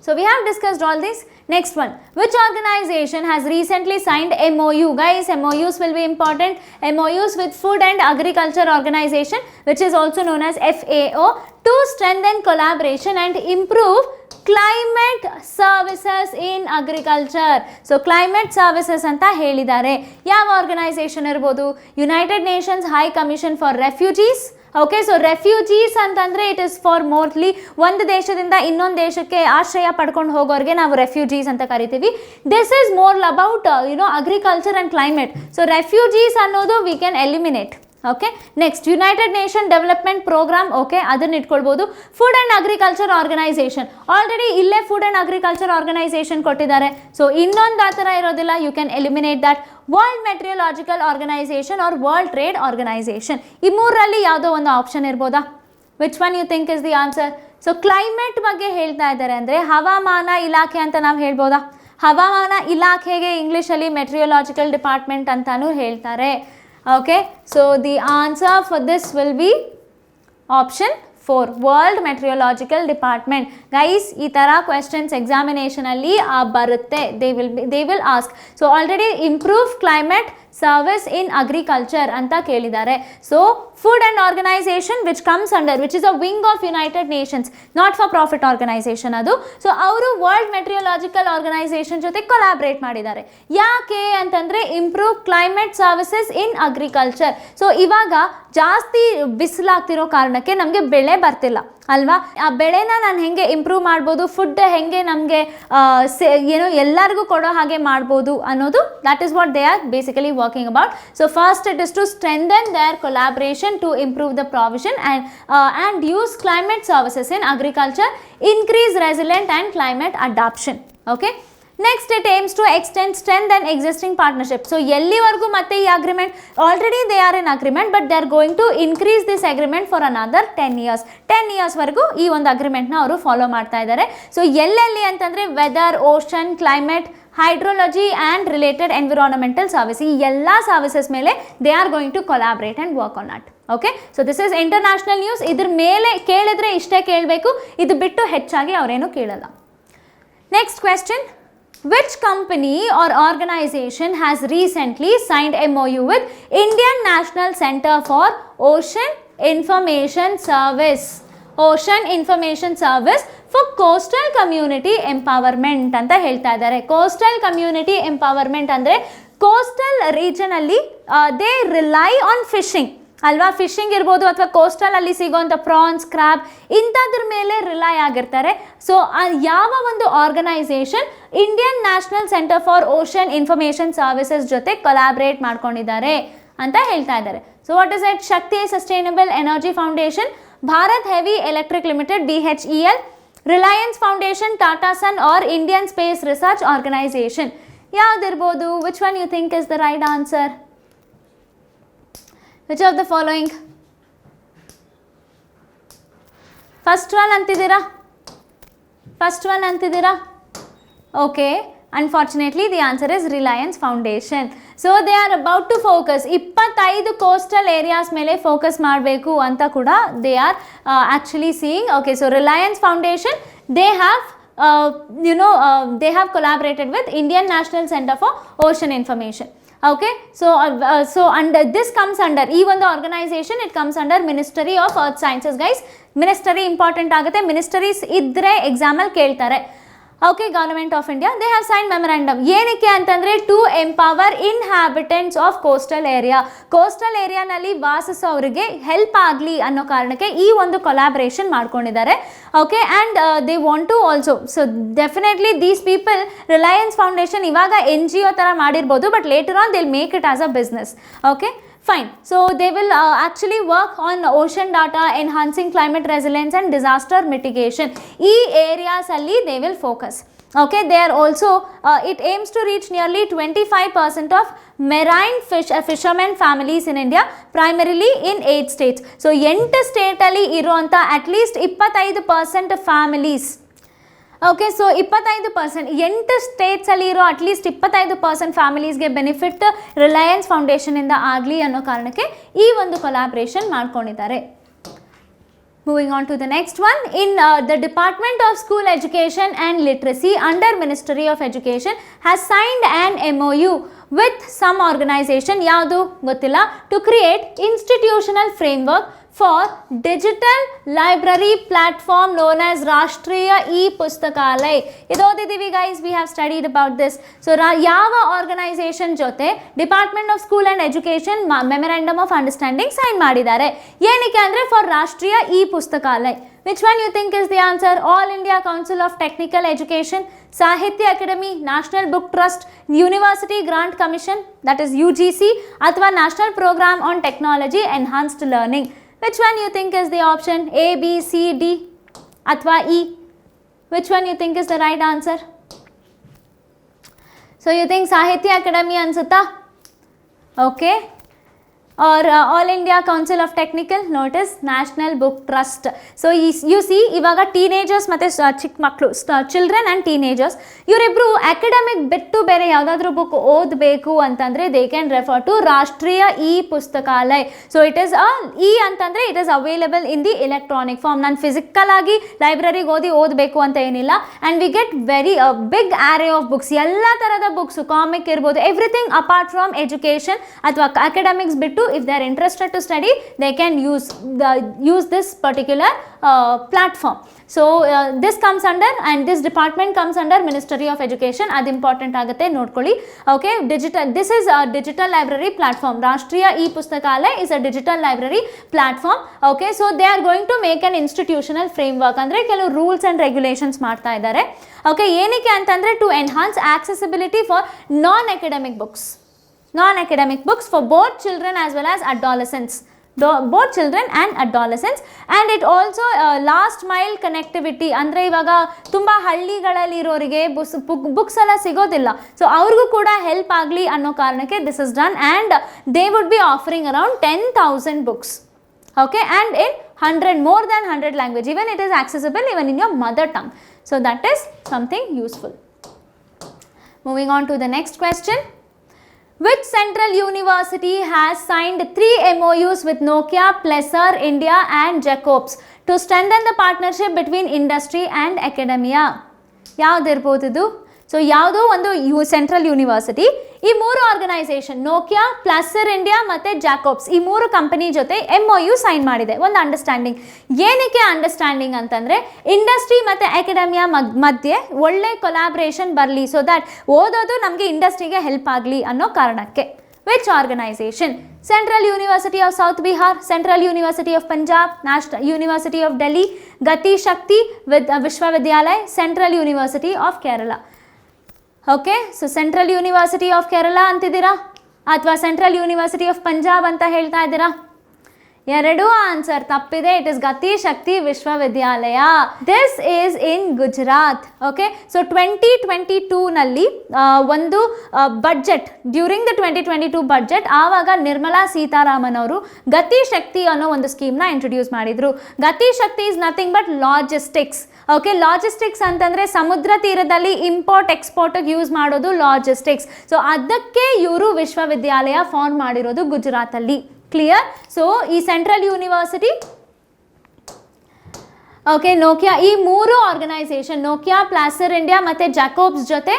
So we have discussed all this. Next one, which organization has recently signed MOU? Guys, MOUs will be important. MOUs with Food and Agriculture Organization, which is also known as FAO, to strengthen collaboration and improve climate services in agriculture. So climate services anta helidare. Yav organization irbodu? United Nations High Commission for Refugees. Okay, so refugees ಅಂತಂದರೆ ಇಟ್ ಇಸ್ ಫಾರ್ ಮೋಸ್ಟ್ಲಿ ಒಂದು ದೇಶದಿಂದ ಇನ್ನೊಂದು ದೇಶಕ್ಕೆ ಆಶ್ರಯ ಪಡ್ಕೊಂಡು ಹೋಗೋರಿಗೆ ನಾವು ರೆಫ್ಯೂಜೀಸ್ ಅಂತ ಕರಿತೀವಿ. This is more about agriculture and climate. So refugees ಅನ್ನೋದು we can eliminate. Okay, next United Nation Development Programme. Okay, ಅದನ್ನು ಇಟ್ಕೊಳ್ಬೋದು. Food and Agriculture Organisation, already ಇಲ್ಲೇ ಫುಡ್ ಆ್ಯಂಡ್ ಅಗ್ರಿಕಲ್ಚರ್ ಆರ್ಗನೈಸೇಷನ್ ಕೊಟ್ಟಿದ್ದಾರೆ. ಸೊ ಇನ್ನೊಂದು ಆ ಥರ ಇರೋದಿಲ್ಲ, you can eliminate that. World Meteorological Organisation or World Trade Organisation, ಈ ಮೂರರಲ್ಲಿ ಯಾವುದೋ ಒಂದು ಆಪ್ಷನ್ ಇರ್ಬೋದಾ? Which one you think is the answer? So climate ಬಗ್ಗೆ ಹೇಳ್ತಾ ಇದ್ದಾರೆ ಅಂದರೆ ಹವಾಮಾನ ಇಲಾಖೆ ಅಂತ ನಾವು ಹೇಳ್ಬೋದಾ? ಹವಾಮಾನ ಇಲಾಖೆಗೆ ಇಂಗ್ಲೀಷಲ್ಲಿ ಮೆಟ್ರಿಯೋಲಾಜಿಕಲ್ ಡಿಪಾರ್ಟ್ಮೆಂಟ್ ಅಂತಾನೂ ಹೇಳ್ತಾರೆ. Okay, so the answer for this will be option 4, World Meteorological Department. Guys, ಈ ಥರ ಕ್ವೆಶನ್ಸ್ ಎಕ್ಸಾಮಿನೇಷನಲ್ಲಿ ಬರುತ್ತೆ, they will ask. So already improve climate service in agriculture ಅಂತ ಕೇಳಿದ್ದಾರೆ. So food and organization which comes under, which is a wing of United Nations, not for profit organization ಅದು. ಸೊ ಅವರು ವರ್ಲ್ಡ್ ಮೆಟ್ರಿಯೋಲಾಜಿಕಲ್ ಆರ್ಗನೈಸೇಷನ್ ಜೊತೆ ಕೊಲಾಬ್ರೇಟ್ ಮಾಡಿದ್ದಾರೆ. ಯಾಕೆ ಅಂತಂದರೆ improve climate services in agriculture. So ಇವಾಗ ಜಾಸ್ತಿ ಬಿಸಿಲಾಗ್ತಿರೋ ಕಾರಣಕ್ಕೆ ನಮಗೆ ಬೆಳೆ ಬರ್ತಿಲ್ಲ ಅಲ್ವಾ? ಆ ಬೆಳೆನ ನಾನು ಹೆಂಗೆ ಇಂಪ್ರೂವ್ ಮಾಡ್ಬೋದು, ಫುಡ್ ಹೆಂಗೆ ನಮಗೆ ಎಲ್ಲರಿಗೂ ಕೊಡೋ ಹಾಗೆ ಮಾಡ್ಬೋದು ಅನ್ನೋದು, that is what they are basically working about. So first it is to strengthen their collaboration to improve the provision and use climate services in agriculture, increase resilience and climate adaptation. Okay, next it aims to extend strength and existing partnership. So ಎಲ್ಲಿವರೆಗೂ ಮತ್ತೆ ಈ agreement, already they are in agreement but they are going to increase this agreement for another 10 years. 10 years ವರೆಗೂ ಈ ಒಂದು ಅಗ್ರಿಮೆಂಟ್ನ ಅವರು ಫಾಲೋ ಮಾಡ್ತಾ ಇದ್ದಾರೆ. ಸೊ ಎಲ್ಲೆಲ್ಲಿ ಅಂತಂದರೆ weather, ocean, climate, hydrology and related environmental service, ಈ ಎಲ್ಲ ಸರ್ವಿಸಸ್ ಮೇಲೆ they are going to collaborate and work on that. Okay, so this is international news. ಇದ್ರ ಮೇಲೆ ಕೇಳಿದ್ರೆ ಇಷ್ಟೇ ಕೇಳಬೇಕು, ಇದು ಬಿಟ್ಟು ಹೆಚ್ಚಾಗಿ ಅವರೇನು ಕೇಳಲ್ಲ. Next question, which company or organization has recently signed MOU with Indian National Center for Ocean Information Service? Ocean Information Service for Coastal community Empowerment ಅಂತ ಹೇಳ್ತಾ ಇದ್ದಾರೆ. ಕೋಸ್ಟಲ್ ಕಮ್ಯುನಿಟಿ ಎಂಪವರ್ಮೆಂಟ್ ಅಂದರೆ ಕೋಸ್ಟಲ್ ರೀಜನಲ್ಲಿ ದೇ ರಿಲೈ ಆನ್ ಫಿಶಿಂಗ್ ಅಲ್ವಾ. ಫಿಶಿಂಗ್ ಇರ್ಬೋದು ಅಥವಾ ಕೋಸ್ಟಲಲ್ಲಿ ಸಿಗೋಂಥ ಪ್ರಾನ್ಸ್, ಕ್ರ್ಯಾಬ್ ಇಂಥದ್ರ ಮೇಲೆ ರಿಲೈ ಆಗಿರ್ತಾರೆ. ಸೊ ಯಾವ ಒಂದು organisation Indian National Centre for Ocean Information Services ಜೊತೆ ಕೊಲಾಬ್ರೇಟ್ ಮಾಡ್ಕೊಂಡಿದ್ದಾರೆ ಅಂತ ಹೇಳ್ತಾ ಇದ್ದಾರೆ. So what is it? Shakti Sustainable Energy Foundation, Bharat Heavy Electric Limited BHEL, Reliance Foundation, Tata Son or Indian Space Research Organisation. ಯಾವುದಿರ್ಬೋದು? Which one you think is the right answer? Which of the following? First one ಅಂತಿದ್ದೀರಾ? ಫಸ್ಟ್ ಒನ್ ಅಂತಿದ್ದೀರಾ? Okay, unfortunately the answer is Reliance Foundation. So they are about to focus 25 coastal areas ಮೇಲೆ ಫೋಕಸ್ ಮಾಡಬೇಕು ಅಂತ ಕೂಡ they are actually seeing. Okay, so Reliance Foundation, they have they have collaborated with Indian National Center for Ocean Information. Okay, so under this comes under ಈ ಒಂದು ಆರ್ಗನೈಸೇಷನ್, it comes under Ministry of Earth Sciences guys. Ministry important ಆಗುತ್ತೆ, ಮಿನಿಸ್ಟರೀಸ್ ಇದ್ದರೆ ಎಕ್ಸಾಮಲ್ಲಿ ಕೇಳ್ತಾರೆ. Okay, government of India they have sign memorandum. ಏನಕ್ಕೆ ಅಂತಂದರೆ to empower inhabitants of coastal area, coastal ಏರಿಯಾನಲ್ಲಿ ವಾಸಿಸೋರಿಗೆ ಹೆಲ್ಪ್ ಆಗಲಿ ಅನ್ನೋ ಕಾರಣಕ್ಕೆ ಈ ಒಂದು ಕೊಲಾಬ್ರೇಷನ್ ಮಾಡ್ಕೊಂಡಿದ್ದಾರೆ. Okay, and they want to also, so definitely these people, Reliance Foundation ಇವಾಗ NGO ಥರ ಮಾಡಿರ್ಬೋದು, but later on they will make it as a business. Okay, fine. So they will actually work on ocean data, enhancing climate resilience and disaster mitigation. E areas alli they will focus. Okay, they are also it aims to reach nearly 25% of marine fishermen families in India, primarily in 8 states. So 8 state alli iruanta at least 25% families. Okay, so 25%, 8 ಸ್ಟೇಟ್ಸಲ್ಲಿ ಇರೋ ಅಟ್ಲೀಸ್ಟ್ 25% ಫ್ಯಾಮಿಲೀಸ್ಗೆ ಬೆನಿಫಿಟ್ ರಿಲಯನ್ಸ್ ಫೌಂಡೇಶನಿಂದ ಆಗಲಿ ಅನ್ನೋ ಕಾರಣಕ್ಕೆ ಈ ಒಂದು ಕೊಲಾಬ್ರೇಷನ್ ಮಾಡ್ಕೊಂಡಿದ್ದಾರೆ. Moving on to the next one, in the Department of School Education and Literacy under Ministry of Education has signed an MOU with some organization, ಯಾವುದು ಗೊತ್ತಿಲ್ಲ, to create institutional framework for digital library platform known as Rashtriya e-ಪುಸ್ತಕಾಲಯ. ಇದು ಓದಿದ್ದೀವಿ guys, we have studied about this. So ಯಾವ ಆರ್ಗನೈಸೇಷನ್ ಜೊತೆ Department of School and Education memorandum of understanding sign ಮಾಡಿದ್ದಾರೆ? ಏನಕ್ಕೆ ಅಂದರೆ ಫಾರ್ ರಾಷ್ಟ್ರೀಯ e-ಪುಸ್ತಕಾಲಯ. Which one you think is the answer? All India Council of Technical Education, Sahitya Academy, National Book Trust, University Grant Commission, that is UGC, ಅಥವಾ National Program on Technology Enhanced Learning. Which one you think is the option? A, B, C, D ಅಥವಾ E? Which one you think is the right answer? So you think Sahitya Academy ansutta? Okay. Or All India Council of Technical, notice National Book Trust. So you see, ಇವಾಗ ಟೀನೇಜರ್ಸ್ ಮತ್ತು ಚಿಕ್ಕ ಮಕ್ಕಳು, ಚಿಲ್ಡ್ರನ್ ಆ್ಯಂಡ್ ಟೀನೇಜರ್ಸ್, ಇವರಿಬ್ಬರು ಅಕಾಡೆಮಿಕ್ ಬಿಟ್ಟು ಬೇರೆ ಯಾವುದಾದ್ರೂ ಬುಕ್ ಓದಬೇಕು ಅಂತಂದರೆ they can refer to Rashtriya e-ಪುಸ್ತಕಾಲಯ. ಸೊ ಇಟ್ ಈಸ್ ಅಂತಂದರೆ it is available in the electronic form. ನಾನು ಫಿಸಿಕಲ್ ಆಗಿ ಲೈಬ್ರರಿಗೆ ಓದಬೇಕು ಅಂತ ಏನಿಲ್ಲ. And we get very big array of books, ಎಲ್ಲ ಥರದ ಬುಕ್ಸು, ಕಾಮಿಕ್ ಇರ್ಬೋದು, ಎವ್ರಿಥಿಂಗ್ ಅಪಾರ್ಟ್ ಫ್ರಮ್ ಎಜುಕೇಷನ್ ಅಥವಾ ಅಕಾಡೆಮಿಕ್ಸ್ ಬಿಟ್ಟು, if they are interested to study, they can use this particular platform. So this comes under, and this department comes under Ministry of Education. Ad important agutte nodkoli. Okay, this is a digital library platform. Rashtriya e-Pustakalaya is a digital library platform. Okay, so they are going to make an institutional framework, andre kelu rules and regulations ಮಾಡ್ತಾ ಇದ್ದಾರೆ. Okay, ಏನಕ್ಕೆ ಅಂತಂದ್ರೆ to enhance accessibility for non-academic books. Non-academic books for both children as well as adolescents, both children and adolescents. And it also last mile connectivity, ಅಂದರೆ ಇವಾಗ ತುಂಬ ಹಳ್ಳಿಗಳಲ್ಲಿ ಇರೋರಿಗೆ ಬುಕ್ಸ್ ಎಲ್ಲ ಸಿಗೋದಿಲ್ಲ, ಸೊ ಅವ್ರಿಗೂ ಕೂಡ ಹೆಲ್ಪ್ ಆಗಲಿ ಅನ್ನೋ ಕಾರಣಕ್ಕೆ this is done. And they would be offering around 10,000 books. Okay, and in more than 100 language, even it is accessible even in your mother tongue. So that is something useful. Moving on to the next question. Which central university has signed 3 MOUs with Nokia, Pleasure India and Jacobs to strengthen the partnership between industry and academia? ಯಾವುದಿರ್ಬೋದು ಇದು? ಸೊ ಯಾವುದೋ ಒಂದು ಸೆಂಟ್ರಲ್ ಯೂನಿವರ್ಸಿಟಿ ಈ 3 ಆರ್ಗನೈಸೇಷನ್ ನೋಕಿಯಾ, ಪ್ಲಾಸರ್ ಇಂಡಿಯಾ ಮತ್ತು ಜಾಕೋಬ್ಸ್ ಈ 3 ಕಂಪನಿ ಜೊತೆ MOU ಸೈನ್ ಮಾಡಿದೆ, ಒಂದು ಅಂಡರ್ಸ್ಟ್ಯಾಂಡಿಂಗ್. ಏನಕ್ಕೆ ಅಂಡರ್ಸ್ಟ್ಯಾಂಡಿಂಗ್ ಅಂತಂದರೆ ಇಂಡಸ್ಟ್ರಿ ಮತ್ತು ಅಕಾಡೆಮಿಯಾ ಮಧ್ಯೆ ಒಳ್ಳೆ ಕೊಲಾಬ್ರೇಷನ್ ಬರಲಿ, ಸೊ ದ್ಯಾಟ್ ಓದೋದು ನಮಗೆ ಇಂಡಸ್ಟ್ರಿಗೆ ಹೆಲ್ಪ್ ಆಗಲಿ ಅನ್ನೋ ಕಾರಣಕ್ಕೆ. Which organization? Central University of South Bihar, Central University of Punjab, National University of Delhi, Gati Shakti with Vishwavidyalaya, Central University of Kerala. Okay, so Central University of Kerala ಅಂತಿದ್ದೀರಾ ಅಥವಾ Central University of Punjab ಅಂತ ಹೇಳ್ತಾ ಇದ್ದೀರಾ? ಎರಡೂ ಆನ್ಸರ್ ತಪ್ಪಿದೆ. It is Gati Shakti Vishwavidyalaya. This is in Gujarat. Okay, so 2022ನಲ್ಲಿ ಒಂದು ಬಡ್ಜೆಟ್, ಡ್ಯೂರಿಂಗ್ ದ 2022 ಬಡ್ಜೆಟ್, ಆವಾಗ ನಿರ್ಮಲಾ ಸೀತಾರಾಮನ್ ಅವರು ಗತಿ ಶಕ್ತಿ ಅನ್ನೋ ಒಂದು ಸ್ಕೀಮ್ನ ಇಂಟ್ರೊಡ್ಯೂಸ್ ಮಾಡಿದರು. Gati Shakti is nothing but logistics. Okay, logistics ಅಂತಂದರೆ ಸಮುದ್ರ ತೀರದಲ್ಲಿ ಇಂಪೋರ್ಟ್ ಎಕ್ಸ್ಪೋರ್ಟಿಗೆ ಯೂಸ್ ಮಾಡೋದು ಲಾಜಿಸ್ಟಿಕ್ಸ್. ಸೊ ಅದಕ್ಕೆ ಇವರು ವಿಶ್ವವಿದ್ಯಾಲಯ ಫಾರ್ಮ್ ಮಾಡಿರೋದು ಗುಜರಾತಲ್ಲಿ. ಕ್ಲಿಯರ್? ಸೊ ಈ ಸೆಂಟ್ರಲ್ ಯೂನಿವರ್ಸಿಟಿ, ಓಕೆ, ನೋಕಿಯಾ, ಈ ಮೂರು ಆರ್ಗನೈಸೇಷನ್ ನೋಕಿಯಾ, ಪ್ಲಾಸರ್ ಇಂಡಿಯಾ ಮತ್ತು ಜಾಕೋಬ್ಸ್ ಜೊತೆ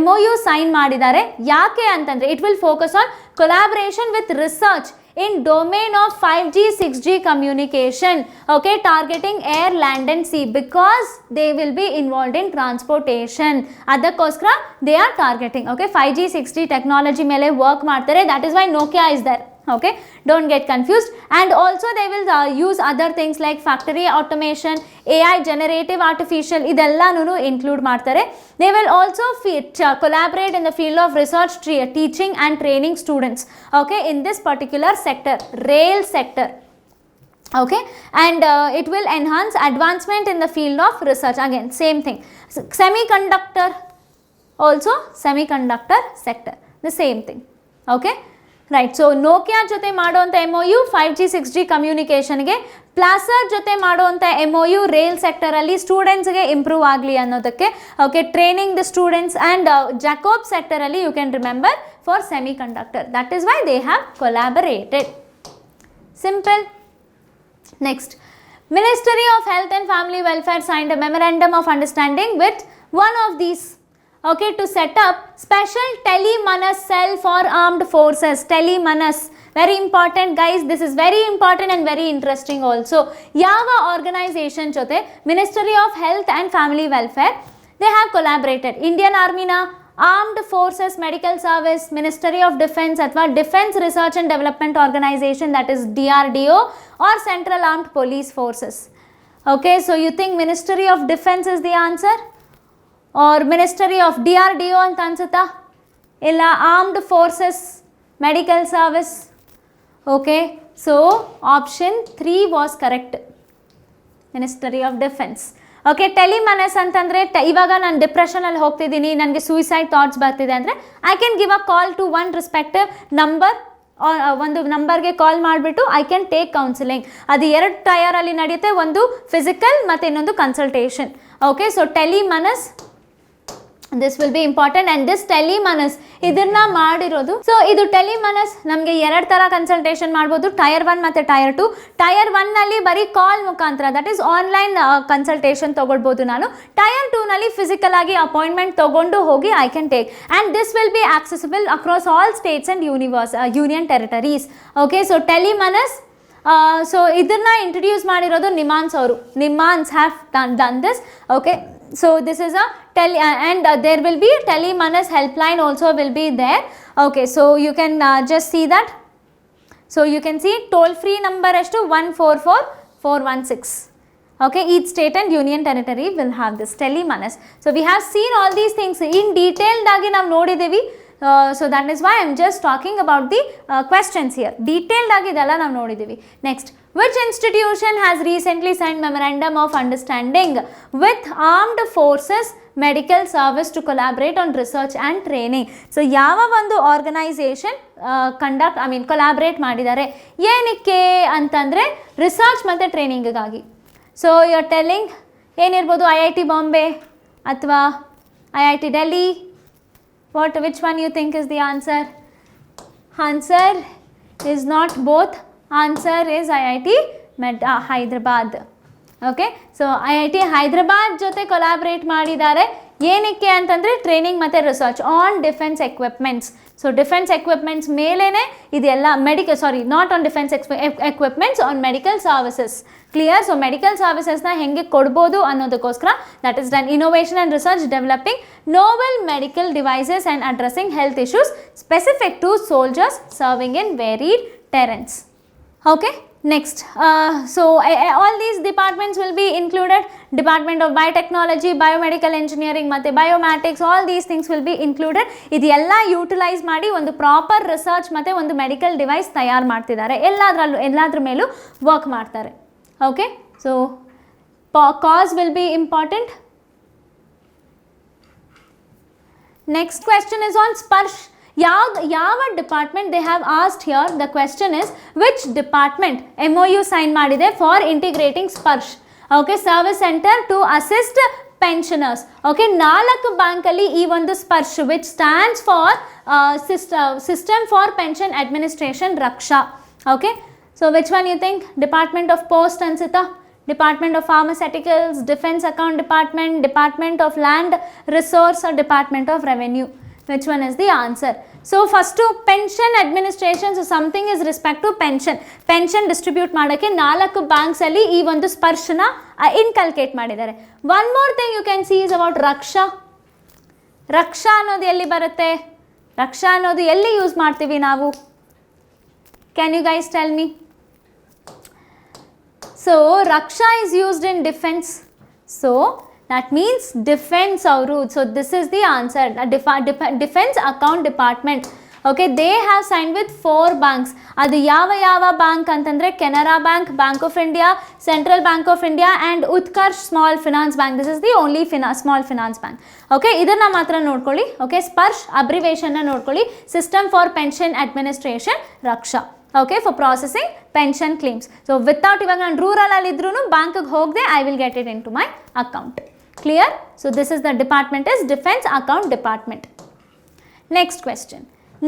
MOU ಸೈನ್ ಮಾಡಿದ್ದಾರೆ. ಯಾಕೆ ಅಂತಂದರೆ it will focus on collaboration with research in domain of 5G 6G communication, okay, targeting air, land and sea, because they will be involved in transportation. Adakoskara they are targeting, okay, 5G 6G technology mele work ಮಾಡ್ತಾರೆ. That is why Nokia is there. Okay, don't get confused. And also they will use other things like factory automation, AI, generative artificial, ಇದೆಲ್ಲನೂ include ಮಾಡ್ತಾರೆ. They will also collaborate in the field of research, teaching and training students, okay, in this particular sector, rail sector. Okay, and it will enhance advancement in the field of research. Again, same thing. Semiconductor, also semiconductor sector, the same thing. Okay, right. So Nokia ಜೊತೆ ಮಾಡುವಂಥ MOU 5G 6G ಕಮ್ಯುನಿಕೇಷನ್ಗೆ, ಪ್ಲಾಸರ್ ಜೊತೆ ಮಾಡುವಂಥ MOU ರೈಲ್ ಸೆಕ್ಟರಲ್ಲಿ ಸ್ಟೂಡೆಂಟ್ಸ್ಗೆ ಇಂಪ್ರೂವ್ ಆಗಲಿ ಅನ್ನೋದಕ್ಕೆ, okay, training the students. And Jacob ಸೆಕ್ಟರಲ್ಲಿ you can remember for semiconductor. That is why they have collaborated. Simple. Next, Ministry of Health and Family Welfare signed a memorandum of understanding with one of these, okay, to set up special Tele-Manas cell for armed forces. Tele-Manas, very important guys, this is very important and very interesting also. Yava organization jote Ministry of Health and Family Welfare, they have collaborated. Indian Army na, Armed Forces Medical Service, Ministry of Defense athwa Defense Research and Development Organization, that is DRDO, or Central Armed Police Forces. Okay, so you think Ministry of Defense is the answer? Or Ministry of DRDO ಅಂತ ಅನ್ಸುತ್ತಾ? ಇಲ್ಲ, Armed Forces Medical Service. Okay, so option 3 was correct. Ministry of Defense. Okay, Tele-MANAS ಅಂತಂದರೆ ಇವಾಗ ನಾನು ಡಿಪ್ರೆಷನಲ್ಲಿ ಹೋಗ್ತಿದ್ದೀನಿ, ನನಗೆ ಸೂಯಿಸೈಡ್ ಥಾಟ್ಸ್ ಬರ್ತಿದೆ ಅಂದರೆ I can give a call to one respective number, ಒಂದು ನಂಬರ್ಗೆ ಕಾಲ್ ಮಾಡಿಬಿಟ್ಟು ಐ ಕ್ಯಾನ್ ಟೇಕ್ ಕೌನ್ಸಿಲಿಂಗ್. ಅದು 2 ಟೈರಲ್ಲಿ ನಡೆಯುತ್ತೆ, ಒಂದು ಫಿಸಿಕಲ್ ಮತ್ತು ಇನ್ನೊಂದು consultation. Okay, so Tele-MANAS, this will be important. And this Tele-MANAS ಇದನ್ನು ಮಾಡಿರೋದು, ಸೊ ಇದು ಟೆಲಿಮನಸ್ ನಮಗೆ 2 ಥರ ಕನ್ಸಲ್ಟೇಷನ್ ಮಾಡ್ಬೋದು, ಟೈರ್ 1 ಮತ್ತು ಟೈರ್ 2. ಟೈರ್ 1ನಲ್ಲಿ ಬರೀ ಕಾಲ್ ಮುಖಾಂತರ, ದಟ್ ಈಸ್ ಆನ್ಲೈನ್ ಕನ್ಸಲ್ಟೇಷನ್ ತೊಗೊಳ್ಬೋದು ನಾನು. ಟೈರ್ 2ನಲ್ಲಿ ಫಿಸಿಕಲ್ ಆಗಿ ಅಪಾಯಿಂಟ್ಮೆಂಟ್ ತೊಗೊಂಡು ಹೋಗಿ I can take. And this will B accessible across all States and union territories. Okay, so Tele-MANAS, so ಇದನ್ನು ಇಂಟ್ರೊಡ್ಯೂಸ್ ಮಾಡಿರೋದು ನಿಮಾನ್ಸ್ ಅವರು. NIMHANS have done this. Okay, so this is a and there will be Tele-Manas helpline also will be there. Okay, so you can just see that. So you can see toll free number as to 144416. Okay, each state and union territory will have this Tele-Manas. So we have seen all these things in detail dagi ನಾವು ನೋಡಿದೀವಿ. So that is why I am just talking about the questions here. Detailed ಆಗಿ ಇದೆಲ್ಲ ನಾವು ನೋಡಿದ್ದೀವಿ. Next, which institution has recently signed memorandum of understanding with Armed Forces Medical Service to collaborate on research and training? So ಯಾವ ಒಂದು ಆರ್ಗನೈಸೇಷನ್ ಕೊಲಾಬ್ರೇಟ್ ಮಾಡಿದ್ದಾರೆ, ಏನಕ್ಕೆ ಅಂತಂದರೆ ರಿಸರ್ಚ್ ಮತ್ತು ಟ್ರೈನಿಂಗಿಗಾಗಿ. ಸೊ ಯು ಆರ್ ಟೆಲ್ಲಿಂಗ್ ಏನಿರ್ಬೋದು, IIT ಬಾಂಬೆ ಅಥವಾ IIT Delhi. Which one you think is the answer? Answer is not both. Answer is IIT Hyderabad. Okay, so IIT Hyderabad ಜೊತೆ ಕೊಲಾಬ್ರೇಟ್ ಮಾಡಿದ್ದಾರೆ. ಏನಕ್ಕೆ ಅಂತಂದರೆ ಟ್ರೈನಿಂಗ್ ಮತ್ತು research on defence equipments. So defence equipments ಮೇಲೇ ಇದೆಲ್ಲ not on defence equipments, on medical services. Clear? So medical ಸರ್ವಿಸಸ್ನ ಹೆಂಗೆ ಕೊಡ್ಬೋದು ಅನ್ನೋದಕ್ಕೋಸ್ಕರ that is done. Innovation and research developing novel medical devices and addressing health issues specific to soldiers serving in varied terrains. Okay, next. All these departments will be included. Department of Biotechnology, Biomedical Engineering, ಮತ್ತೆ Biomatics, all these things will be included. ಇದೆಲ್ಲ ಯೂಟಿಲೈಸ್ ಮಾಡಿ ಒಂದು ಪ್ರಾಪರ್ ರಿಸರ್ಚ್ ಮತ್ತು ಒಂದು ಮೆಡಿಕಲ್ ಡಿವೈಸ್ ತಯಾರು ಮಾಡ್ತಿದ್ದಾರೆ. ಎಲ್ಲಾದ್ರ ಮೇಲೂ ವರ್ಕ್ ಮಾಡ್ತಾರೆ. Okay, so cause will be important. Next question is on Sparsh. ಯಾವ department they have asked here. The question is which department MOU sign ಮಾಡಿದೆ for integrating Sparsh. Okay, service centre to assist pensioners. Okay, 4 ಬ್ಯಾಂಕಲ್ಲಿ ಈ ಒಂದು Sparsh which stands for system for pension administration Raksha. Okay, so which one you think? Department of post ಅನ್ಸುತ್ತಾ, department of pharmaceuticals, defence account department, department of land resource, or department of revenue? Which one is the answer? So first to pension administration, so something is respect to pension distribute ಮಾಡೋಕ್ಕೆ 4 ಬ್ಯಾಂಕ್ಸ್ ಅಲ್ಲಿ ಈ ಒಂದು ಸ್ಪರ್ಶನ ಇನ್ಕಲ್ಕೇಟ್ ಮಾಡಿದ್ದಾರೆ. One more thing you can see is about Raksha ಅನ್ನೋದು ಎಲ್ಲಿ ಬರುತ್ತೆ? ರಕ್ಷಾ ಅನ್ನೋದು ಎಲ್ಲಿ ಯೂಸ್ ಮಾಡ್ತೀವಿ ನಾವು? Can you guys tell me? So Raksha is used in defence. So that means defense ಅವರು. So this is the answer. Defense account department. Okay, they have signed with 4 banks. ಅದು ಯಾವ ಬ್ಯಾಂಕ್ ಅಂತಂದರೆ Canara bank, bank of India, central bank of India and Utkarsh small finance bank. This is the only small finance bank. Okay, ಇದನ್ನು ಮಾತ್ರ ನೋಡ್ಕೊಳ್ಳಿ. ಓಕೆ, ಸ್ಪರ್ಶ್ ಅಬ್ರಿವೇಷನ್ನ ನೋಡ್ಕೊಳ್ಳಿ. System for pension administration Raksha. Okay, for processing pension claims. So without ಇವಾಗ ನಾನು ರೂರಲಲ್ಲಿ ಇದ್ರೂ ಬ್ಯಾಂಕಿಗೆ ಹೋಗದೆ I will get it into my account. Clear? So this is the department is Defense Account Department. Next question.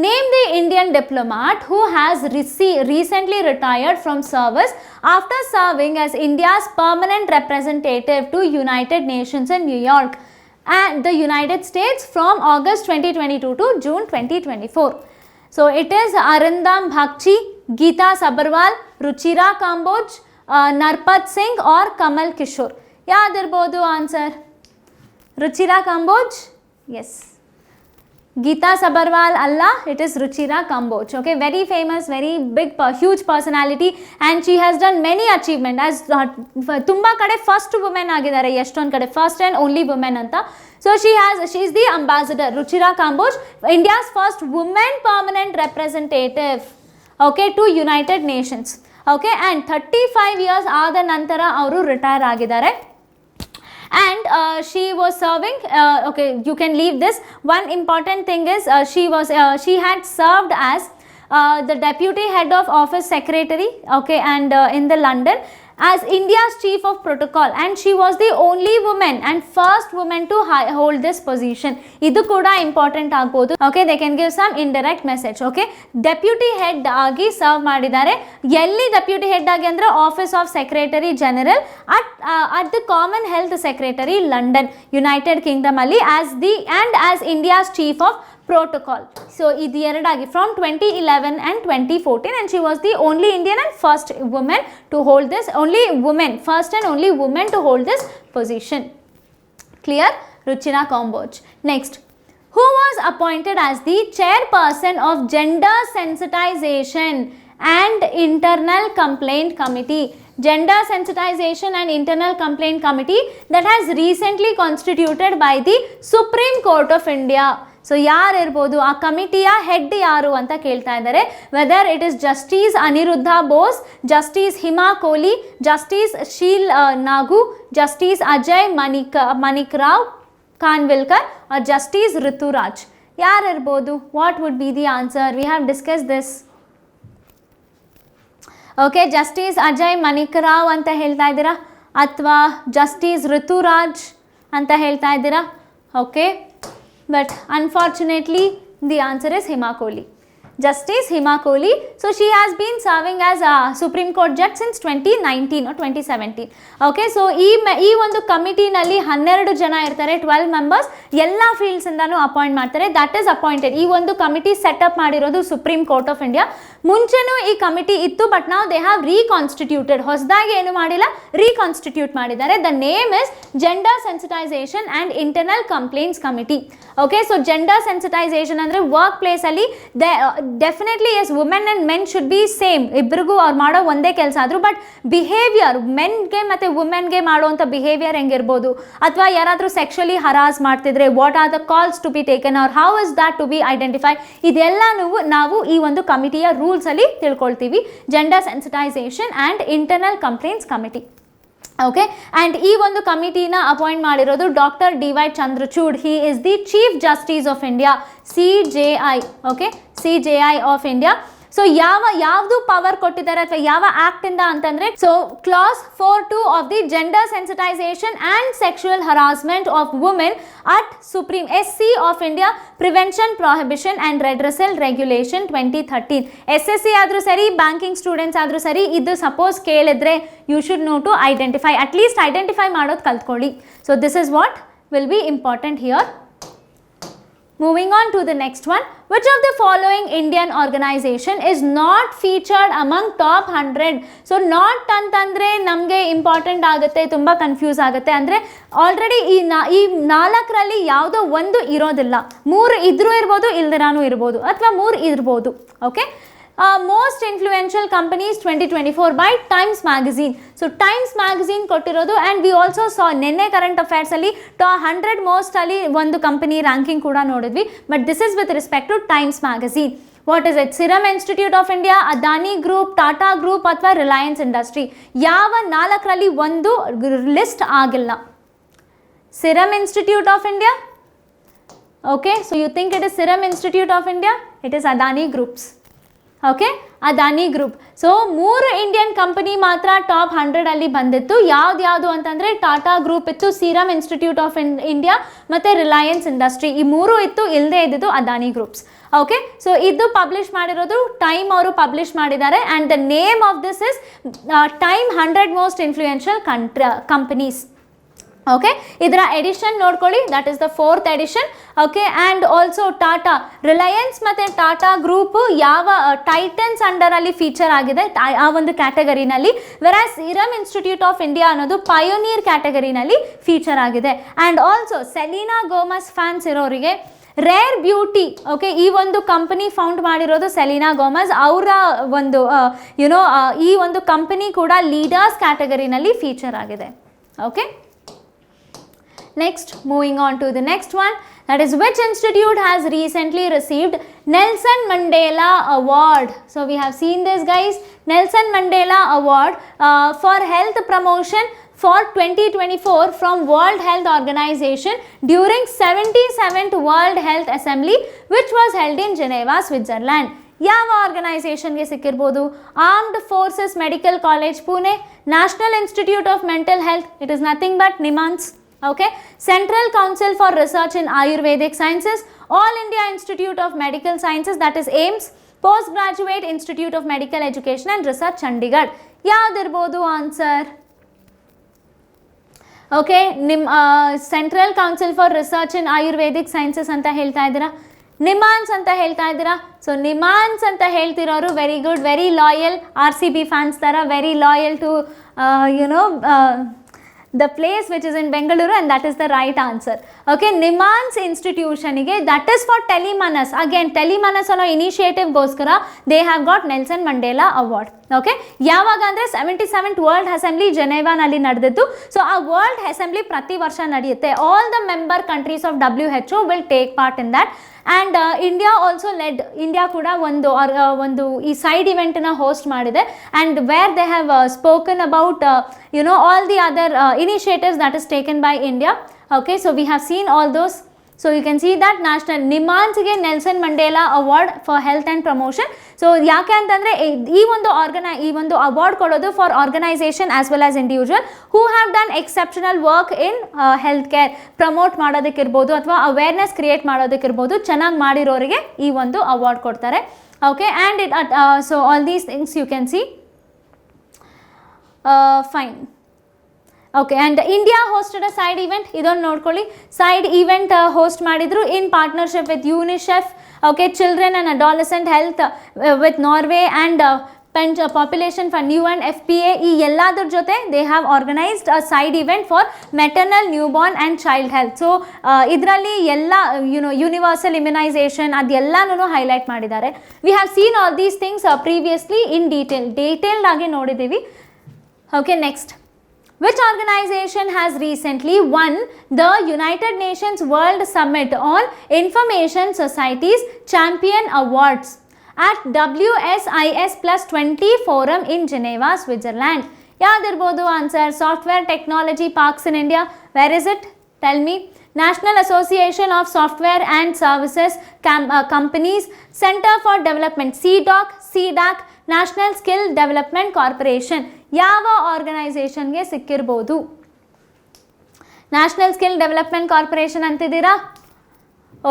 Name the Indian diplomat who has recently retired from service after serving as India's permanent representative to United Nations in New York and the United States from August 2022 to June 2024. So it is Arindam Bhakchi, Geeta Sabarwal, Ruchira Kamboj, Narpat Singh or Kamal Kishore. ಯಾವ್ದಿರ್ಬೋದು ಆನ್ಸರ್? ರುಚಿರಾ ಕಾಂಬೋಜ್? ಎಸ್. ಗೀತಾ ಸಬರ್ವಾಲ್ ಅಲ್ಲ, it is Ruchira Kamboj. Okay, very famous, very big huge personality and she has done many achievement as ತುಂಬ ಕಡೆ ಫಸ್ಟ್ ವುಮೆನ್ ಆಗಿದ್ದಾರೆ, ಎಷ್ಟೊಂದು ಕಡೆ ಫಸ್ಟ್ ಆ್ಯಂಡ್ ಓನ್ಲಿ ವುಮೆನ್ ಅಂತ. So she is the ambassador. Ruchira Kamboj, India's first women permanent representative, okay, to United Nations. Okay, and 35 years ಆದ ನಂತರ ಅವರು ರಿಟೈರ್ ಆಗಿದ್ದಾರೆ. And she was serving, okay, you can leave this. One important thing is she had served as the deputy head of office secretary, okay, and in the London as India's chief of protocol, and she was the only woman and first woman to hold this position. Idu kuda important agbodu. Okay, they can give some indirect message. Okay, deputy head agi serve madidare. Elli deputy head agi andre office of secretary general at the common health secretary London, United Kingdom alli as India's chief of protocol. So idi ಎರಡಾಗಿ from 2011 and 2014, and she was the only Indian and first woman to hold this, first and only woman to hold this position. Clear? Ruchira Kamboj. Next, who was appointed as the chairperson of Gender Sensitization and Internal Complaint Committee? Gender Sensitization and Internal Complaint Committee that has recently constituted by the Supreme Court of India. So ಯಾರು ಇರ್ಬೋದು ಆ ಕಮಿಟಿಯ ಹೆಡ್ ಯಾರು ಅಂತ ಕೇಳ್ತಾ ಇದ್ದಾರೆ. Whether it is Justice Aniruddha Bose, Justice Hima Kohli, Justice Sheel Nagu, Justice Ajay Manik Rao Khanwilkar or Justice Rituraj. ಯಾರು ಇರ್ಬೋದು? What would be the answer? We have discuss this. Okay, Justice Ajay Manik Rao ಅಂತ ಹೇಳ್ತಾ ಇದ್ದೀರಾ ಅಥವಾ ಜಸ್ಟಿಸ್ ಋತುರಾಜ್ ಅಂತ ಹೇಳ್ತಾ ಇದ್ದೀರಾ? Okay, but unfortunately the answer is Hima Kohli. Justice Hima Kohli. So she has been serving as a Supreme Court judge since 2019 or 2017. Okay, so ಈ ಒಂದು ಕಮಿಟಿನಲ್ಲಿ 12 ಜನ ಇರ್ತಾರೆ, 12 ಮೆಂಬರ್ಸ್, ಎಲ್ಲ ಫೀಲ್ಡ್ಸ್ ಇಂದಾನು ಅಪಾಯಿಂಟ್ ಮಾಡ್ತಾರೆ. That is appointed. ಈ ಒಂದು ಕಮಿಟಿ ಸೆಟಪ್ ಮಾಡಿರೋದು ಸುಪ್ರೀಂ ಕೋರ್ಟ್ ಆಫ್ ಇಂಡಿಯಾ. ಮುಂಚೆನೂ ಈ ಕಮಿಟಿ ಇತ್ತು, ಬಟ್ ನಾವು ದೇ ಹ್ಯಾವ್ ರೀಕಾನ್ಸ್ಟಿಟ್ಯೂಟೆಡ್. ಹೊಸದಾಗಿ ಏನು ಮಾಡಿಲ್ಲ, ರೀಕಾನ್ಸ್ಟಿಟ್ಯೂಟ್ ಮಾಡಿದ್ದಾರೆ. The name is gender sensitisation and Internal Complaints Committee. Okay, so gender sensitisation ಅಂದರೆ ವರ್ಕ್ ಪ್ಲೇಸಲ್ಲಿ definitely yes women and men should be same, ಇಬ್ಬರಿಗೂ ಅವ್ರು ಮಾಡೋ ಒಂದೇ ಕೆಲಸ ಆದರೂ, ಬಟ್ ಬಿಹೇವಿಯರ್ ಮೆನ್ಗೆ ಮತ್ತು ವುಮೆನ್ಗೆ ಮಾಡುವಂಥ ಬಿಹೇವಿಯರ್ ಹೆಂಗಿರ್ಬೋದು, ಅಥವಾ ಯಾರಾದರೂ ಸೆಕ್ಷುವಲಿ ಹರಾಸ್ ಮಾಡ್ತಿದ್ರೆ what are the calls to be taken or how is that to be identify, ಇದೆಲ್ಲನೂ ನಾವು ಈ ಒಂದು ಕಮಿಟಿಯ ರೂಲ್ಸಲ್ಲಿ ತಿಳ್ಕೊಳ್ತೀವಿ. Gender sensitisation and Internal Complaints Committee. Okay, and ಈ ಒಂದು ಕಮಿಟಿನ ಅಪಾಯಿಂಟ್ ಮಾಡಿರೋದು doctor D Y. Chandrachud. He is the chief justice of India, CJI. Okay, CJI of India. So ಯಾವುದು ಪವರ್ ಕೊಟ್ಟಿದ್ದಾರೆ ಅಥವಾ ಯಾವ ಆಕ್ಟ್ ಇಂದ ಅಂತಂದ್ರೆ, so clause 4(2) of the gender sensitisation and sexual harassment of women at supreme SC of India prevention prohibition and redressal regulation 2013. SSC ಆದರೂ ಸರಿ, ಬ್ಯಾಂಕಿಂಗ್ ಸ್ಟೂಡೆಂಟ್ಸ್ ಆದರೂ ಸರಿ, ಇದು ಸಪೋಸ್ ಕೇಳಿದ್ರೆ you should know to identify, at least identify ಮಾಡೋದು ಕಲ್ತ್ಕೊಳ್ಳಿ. So this is what will be important here. Moving on to the next one. Which of the following Indian organization is not featured among top 100? So not ಅಂತಂದರೆ ನಮಗೆ ಇಂಪಾರ್ಟೆಂಟ್ ಆಗುತ್ತೆ, ತುಂಬ ಕನ್ಫ್ಯೂಸ್ ಆಗುತ್ತೆ. ಅಂದರೆ ಆಲ್ರೆಡಿ ಈ 4ರಲ್ಲಿ ಯಾವುದೋ ಒಂದು ಇರೋದಿಲ್ಲ, 3 ಇದ್ರೂ ಇರ್ಬೋದು, ಇಲ್ದಿರಾನೂ ಇರ್ಬೋದು, ಅಥವಾ 3 ಇರ್ಬೋದು. Okay, most influential companies 2024 by times magazine. So times magazine ಕೊಟ್ಟಿರೋದು. ಆ್ಯಂಡ್ ವಿ ಆಲ್ಸೋ ಸಾ ನಿನ್ನೆ ಕರೆಂಟ್ ಅಫೇರ್ಸಲ್ಲಿ 100 ಮೋಸ್ಟಲ್ಲಿ ಒಂದು ಕಂಪನಿ ರ್ಯಾಂಕಿಂಗ್ ಕೂಡ ನೋಡಿದ್ವಿ, but this is with respect to Times magazine. What is it? Serum Institute of India, Adani group, Tata group ಅಥವಾ ರಿಲಯನ್ಸ್ ಇಂಡಸ್ಟ್ರಿ. ಯಾವ 4ರಲ್ಲಿ ಒಂದು ಲಿಸ್ಟ್ ಆಗಿಲ್ಲ? Serum Institute of India. Okay, so you think it is Serum Institute of India? It is Adani groups. Okay, Adani group. So 3 Indian company ಮಾತ್ರ ಟಾಪ್ 100ಅಲ್ಲಿ ಬಂದಿತ್ತು. ಯಾವ್ದು ಅಂತಂದರೆ ಟಾಟಾ ಗ್ರೂಪ್ ಇತ್ತು, ಸೀರಮ್ ಇನ್ಸ್ಟಿಟ್ಯೂಟ್ ಆಫ್ ಇಂಡಿಯಾ ಮತ್ತು ರಿಲಯನ್ಸ್ ಇಂಡಸ್ಟ್ರಿ. ಈ 3 ಇತ್ತು, ಇಲ್ಲದೆ ಇದ್ದಿದ್ದು ಅದಾನಿ ಗ್ರೂಪ್ಸ್. ಓಕೆ, ಸೊ ಇದು ಪಬ್ಲಿಷ್ ಮಾಡಿರೋದು ಟೈಮ್ ಅವರು ಪಬ್ಲಿಷ್ ಮಾಡಿದ್ದಾರೆ. And the name of this is Time 100 most influential companies. Okay, ಇದರ ಎಡಿಷನ್ ನೋಡ್ಕೊಳ್ಳಿ, that is the 4th edition. Okay, and also Tata, Reliance ಮತ್ತು ಟಾಟಾ ಗ್ರೂಪು ಯಾವ ಟೈಟನ್ಸ್ ಅಂಡರಲ್ಲಿ ಫೀಚರ್ ಆಗಿದೆ ಆ ಒಂದು ಕ್ಯಾಟಗರಿನಲ್ಲಿ, versus Serum Institute of India ಅನ್ನೋದು ಪಯೋನಿಯರ್ ಕ್ಯಾಟಗರಿನಲ್ಲಿ ಫೀಚರ್ ಆಗಿದೆ. And also Selena Gomez fans ಇರೋರಿಗೆ ರೇರ್ ಬ್ಯೂಟಿ, ಓಕೆ, ಈ ಒಂದು ಕಂಪನಿ ಫೌಂಡ್ ಮಾಡಿರೋದು ಸೆಲೀನಾ ಗೋಮಸ್. ಅವರ ಒಂದು ಈ ಒಂದು ಕಂಪನಿ ಕೂಡ ಲೀಡರ್ಸ್ ಕ್ಯಾಟಗರಿನಲ್ಲಿ ಫೀಚರ್ ಆಗಿದೆ. Okay, next, moving on to the next one, that is which institute has recently received Nelson Mandela Award? So we have seen this, guys, Nelson Mandela Award for health promotion for 2024 from World Health Organization during 77th World Health Assembly which was held in Geneva, Switzerland. ಯಾವ ಆರ್ಗನೈಸೇಷನ್ಗೆ ಸಿಕ್ಕಿರ್ಬೋದು? Armed Forces Medical College Pune, National Institute of Mental Health, it is nothing but NIMHANS. Okay, Central Council for Research in Ayurvedic Sciences, All India Institute of Medical Sciences, that is AIIMS, Postgraduate Institute of Medical Education and Research, Chandigarh. ಯಾವ್ದಿರ್ಬೋದು answer? Okay, Central Council for Research in Ayurvedic Sciences ಅಂತ ಹೇಳ್ತಾ ಇದ್ದೀರಾ, ನಿಮಾನ್ಸ್ ಅಂತ ಹೇಳ್ತಾ ಇದ್ದೀರಾ. ಸೊ ನಿಮಾನ್ಸ್ ಅಂತ ಹೇಳ್ತಿರೋರು very good, very loyal, RCB fans ಥರ very loyal to the place which is in Bengaluru, and that is the right answer. Okay, Nimans institution ige, that is for Telemanas. Again, Telemanas ಅನ್ನೋ initiative ಗೋಸ್ಕರ they have got Nelson Mandela Award. Okay, ಯಾವಾಗ ಅಂದರೆ 77th ವರ್ಲ್ಡ್ ಅಸೆಂಬ್ಲಿ ಜೆನೆವಾನಲ್ಲಿ ನಡೆದಿತ್ತು. ಸೊ ಆ ವರ್ಲ್ಡ್ ಅಸೆಂಬ್ಲಿ ಪ್ರತಿ ವರ್ಷ ನಡೆಯುತ್ತೆ. All the member countries of WHO will take part in that. And India also led, India ಕೂಡ ಒಂದು ಈ ಸೈಡ್ ಇವೆಂಟನ್ನ ಹೋಸ್ಟ್ ಮಾಡಿದೆ. And where they have spoken about all the other initiatives that is taken by India. Okay, so we have seen all those so you can see that national ನಿಮಾನ್ಸ್ಗೆ Nelson Mandela award for health and promotion. So ಯಾಕೆ ಅಂತಂದರೆ ಈ ಒಂದು ಅವಾರ್ಡ್ ಕೊಡೋದು for organisation as well as individual who have done exceptional work in health care, promote ಮಾಡೋದಕ್ಕಿರ್ಬೋದು ಅಥವಾ ಅವೇರ್ನೆಸ್ ಕ್ರಿಯೇಟ್ ಮಾಡೋದಕ್ಕಿರ್ಬೋದು, ಚೆನ್ನಾಗಿ ಮಾಡಿರೋರಿಗೆ ಈ ಒಂದು ಅವಾರ್ಡ್ ಕೊಡ್ತಾರೆ. Okay, and it so all these things you can see fine. Okay, and India hosted a side event, ಇದೊಂದು ನೋಡ್ಕೊಳ್ಳಿ. ಸೈಡ್ ಇವೆಂಟ್ ಹೋಸ್ಟ್ ಮಾಡಿದ್ರು in partnership with UNICEF, okay, children and adolescent health with Norway and population fund UNFPA, ಈ ಎಲ್ಲದ್ರ ಜೊತೆ they have organised a side event for maternal, newborn and child health. So ಇದರಲ್ಲಿ ಎಲ್ಲ ಯೂನಿವರ್ಸಲ್ ಇಮ್ಯುನೈಸೇಷನ್ ಅದೆಲ್ಲನೂ ಹೈಲೈಟ್ ಮಾಡಿದ್ದಾರೆ. We have seen all these things previously in detailed ಆಗಿ ನೋಡಿದ್ದೀವಿ. Okay, next, which organization has recently won the United Nations World Summit on Information Societies Champion Awards at WSIS+20 Forum in Geneva, Switzerland? ಯಾವ್ದಿರ್ಬೋದು answer? Software technology parks in India. Where is it? Tell me. National Association of Software and Services Companies, Center for Development, CDAC, national skill development corporation. ಯಾವ ಆರ್ಗನೈಸೇಷನ್ಗೆ ಸಿಕ್ಕಿರ್ಬೋದು? ನ್ಯಾಷನಲ್ ಸ್ಕಿಲ್ ಡೆವಲಪ್ಮೆಂಟ್ ಕಾರ್ಪೊರೇಷನ್ ಅಂತಿದ್ದೀರಾ?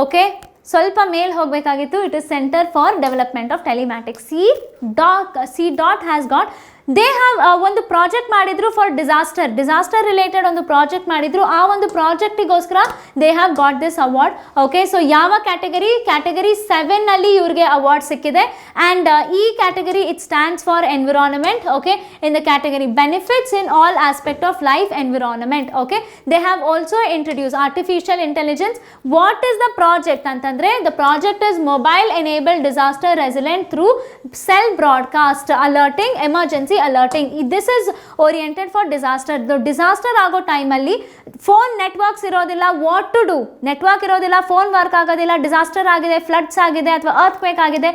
ಓಕೆ, ಸ್ವಲ್ಪ ಮೇಲ್ ಹೋಗಬೇಕಾಗಿತ್ತು. It is centre for development of telematics. CDOT has got, they have ಒಂದು ಪ್ರಾಜೆಕ್ಟ್ ಮಾಡಿದ್ರು ಫಾರ್ ಡಿಸಾಸ್ಟರ್ ರಿಲೇಟೆಡ್ ಒಂದು ಪ್ರಾಜೆಕ್ಟ್ ಮಾಡಿದ್ರು. ಆ ಒಂದು ಪ್ರಾಜೆಕ್ಟಿಗೋಸ್ಕರ they have got this award. Okay, so ಯಾವ ಕ್ಯಾಟಗರಿ 7ನಲ್ಲಿ ಇವ್ರಿಗೆ ಅವಾರ್ಡ್ ಸಿಕ್ಕಿದೆ. ಆ್ಯಂಡ್ ಈ category it stands for environment. Okay, in the category benefits in all aspect of life environment. Okay, they have also introduce artificial intelligence. What is the project ಅಂತಂದರೆ, the project is mobile enabled disaster resilient through cell broadcast alerting, emergency alerting. This is oriented for disaster ಆಗೋ ಟೈಮಲ್ಲಿ ಫೋನ್ ನೆಟ್ವರ್ಕ್ಸ್ ಇರೋದಿಲ್ಲ, ವಾಟ್ ಟು ಡೂ, ನೆಟ್ವರ್ಕ್ ಇರೋದಿಲ್ಲ, ಫೋನ್ ವರ್ಕ್ ಆಗೋದಿಲ್ಲ, ಡಿಸಾಸ್ಟರ್ ಆಗಿದೆ, ಫ್ಲಡ್ಸ್ ಆಗಿದೆ ಅಥವಾ ಅರ್ಥಕ್ವೇಕ್ ಆಗಿದೆ,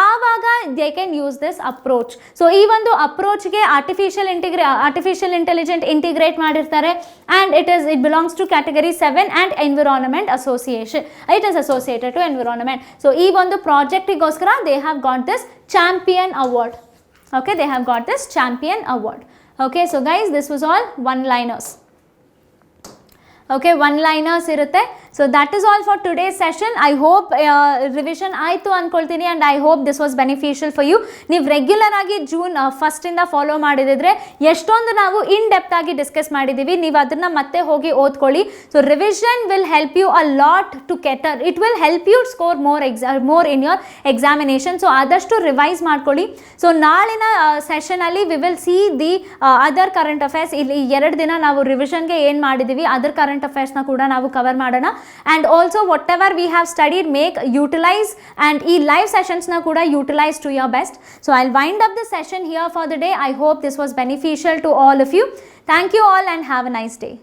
ಆವಾಗ they can use this approach. So ಈ ಒಂದು ಅಪ್ರೋಚ್ಗೆ ಆರ್ಟಿಫಿಷಿಯಲ್ ಇಂಟೆಲಿಜೆಂಟ್ ಇಂಟಿಗ್ರೇಟ್ ಮಾಡಿರ್ತಾರೆ. And it belongs to category 7 and environment association. It is associated to environment. So ಈ ಒಂದು ಪ್ರಾಜೆಕ್ಟಿಗೋಸ್ಕರ they have got this champion award. Okay, they have got this champion award. Okay, so guys, this was all one-liners. Okay, one-liners irutte. So that is all for today's session. I hope revision ಆಯಿತು ಅಂದ್ಕೊಳ್ತೀನಿ and I hope this was beneficial for you. ನೀವು ರೆಗ್ಯುಲರ್ ಆಗಿ ಜೂನ್ 1 ಫಾಲೋ ಮಾಡಿದಿದ್ರೆ ಎಷ್ಟೊಂದು ನಾವು ಇನ್ ಡೆಪ್ತ್ ಆಗಿ ಡಿಸ್ಕಸ್ ಮಾಡಿದ್ದೀವಿ. ನೀವು ಅದನ್ನು ಮತ್ತೆ ಹೋಗಿ ಓದ್ಕೊಳ್ಳಿ. So revision will help you a lot to cater. It will help you score more in your examination. So ಆದಷ್ಟು ರಿವೈಸ್ ಮಾಡ್ಕೊಳ್ಳಿ. ಸೊ ನಾಳಿನ ಸೆಷನಲ್ಲಿ we will see the other current affairs. ಇಲ್ಲಿ 2 ದಿನ ನಾವು ರಿವಿಷನ್ಗೆ ಏನು ಮಾಡಿದ್ದೀವಿ ಅದರ್ ಕರೆಂಟ್ ಅಫೇರ್ಸ್ನ ಕೂಡ ನಾವು ಕವರ್ ಮಾಡೋಣ. And also whatever we have studied, utilize and live sessions na kuda utilize to your best. So I'll wind up the session here for the day. I hope this was beneficial to all of you. Thank you all and have a nice day.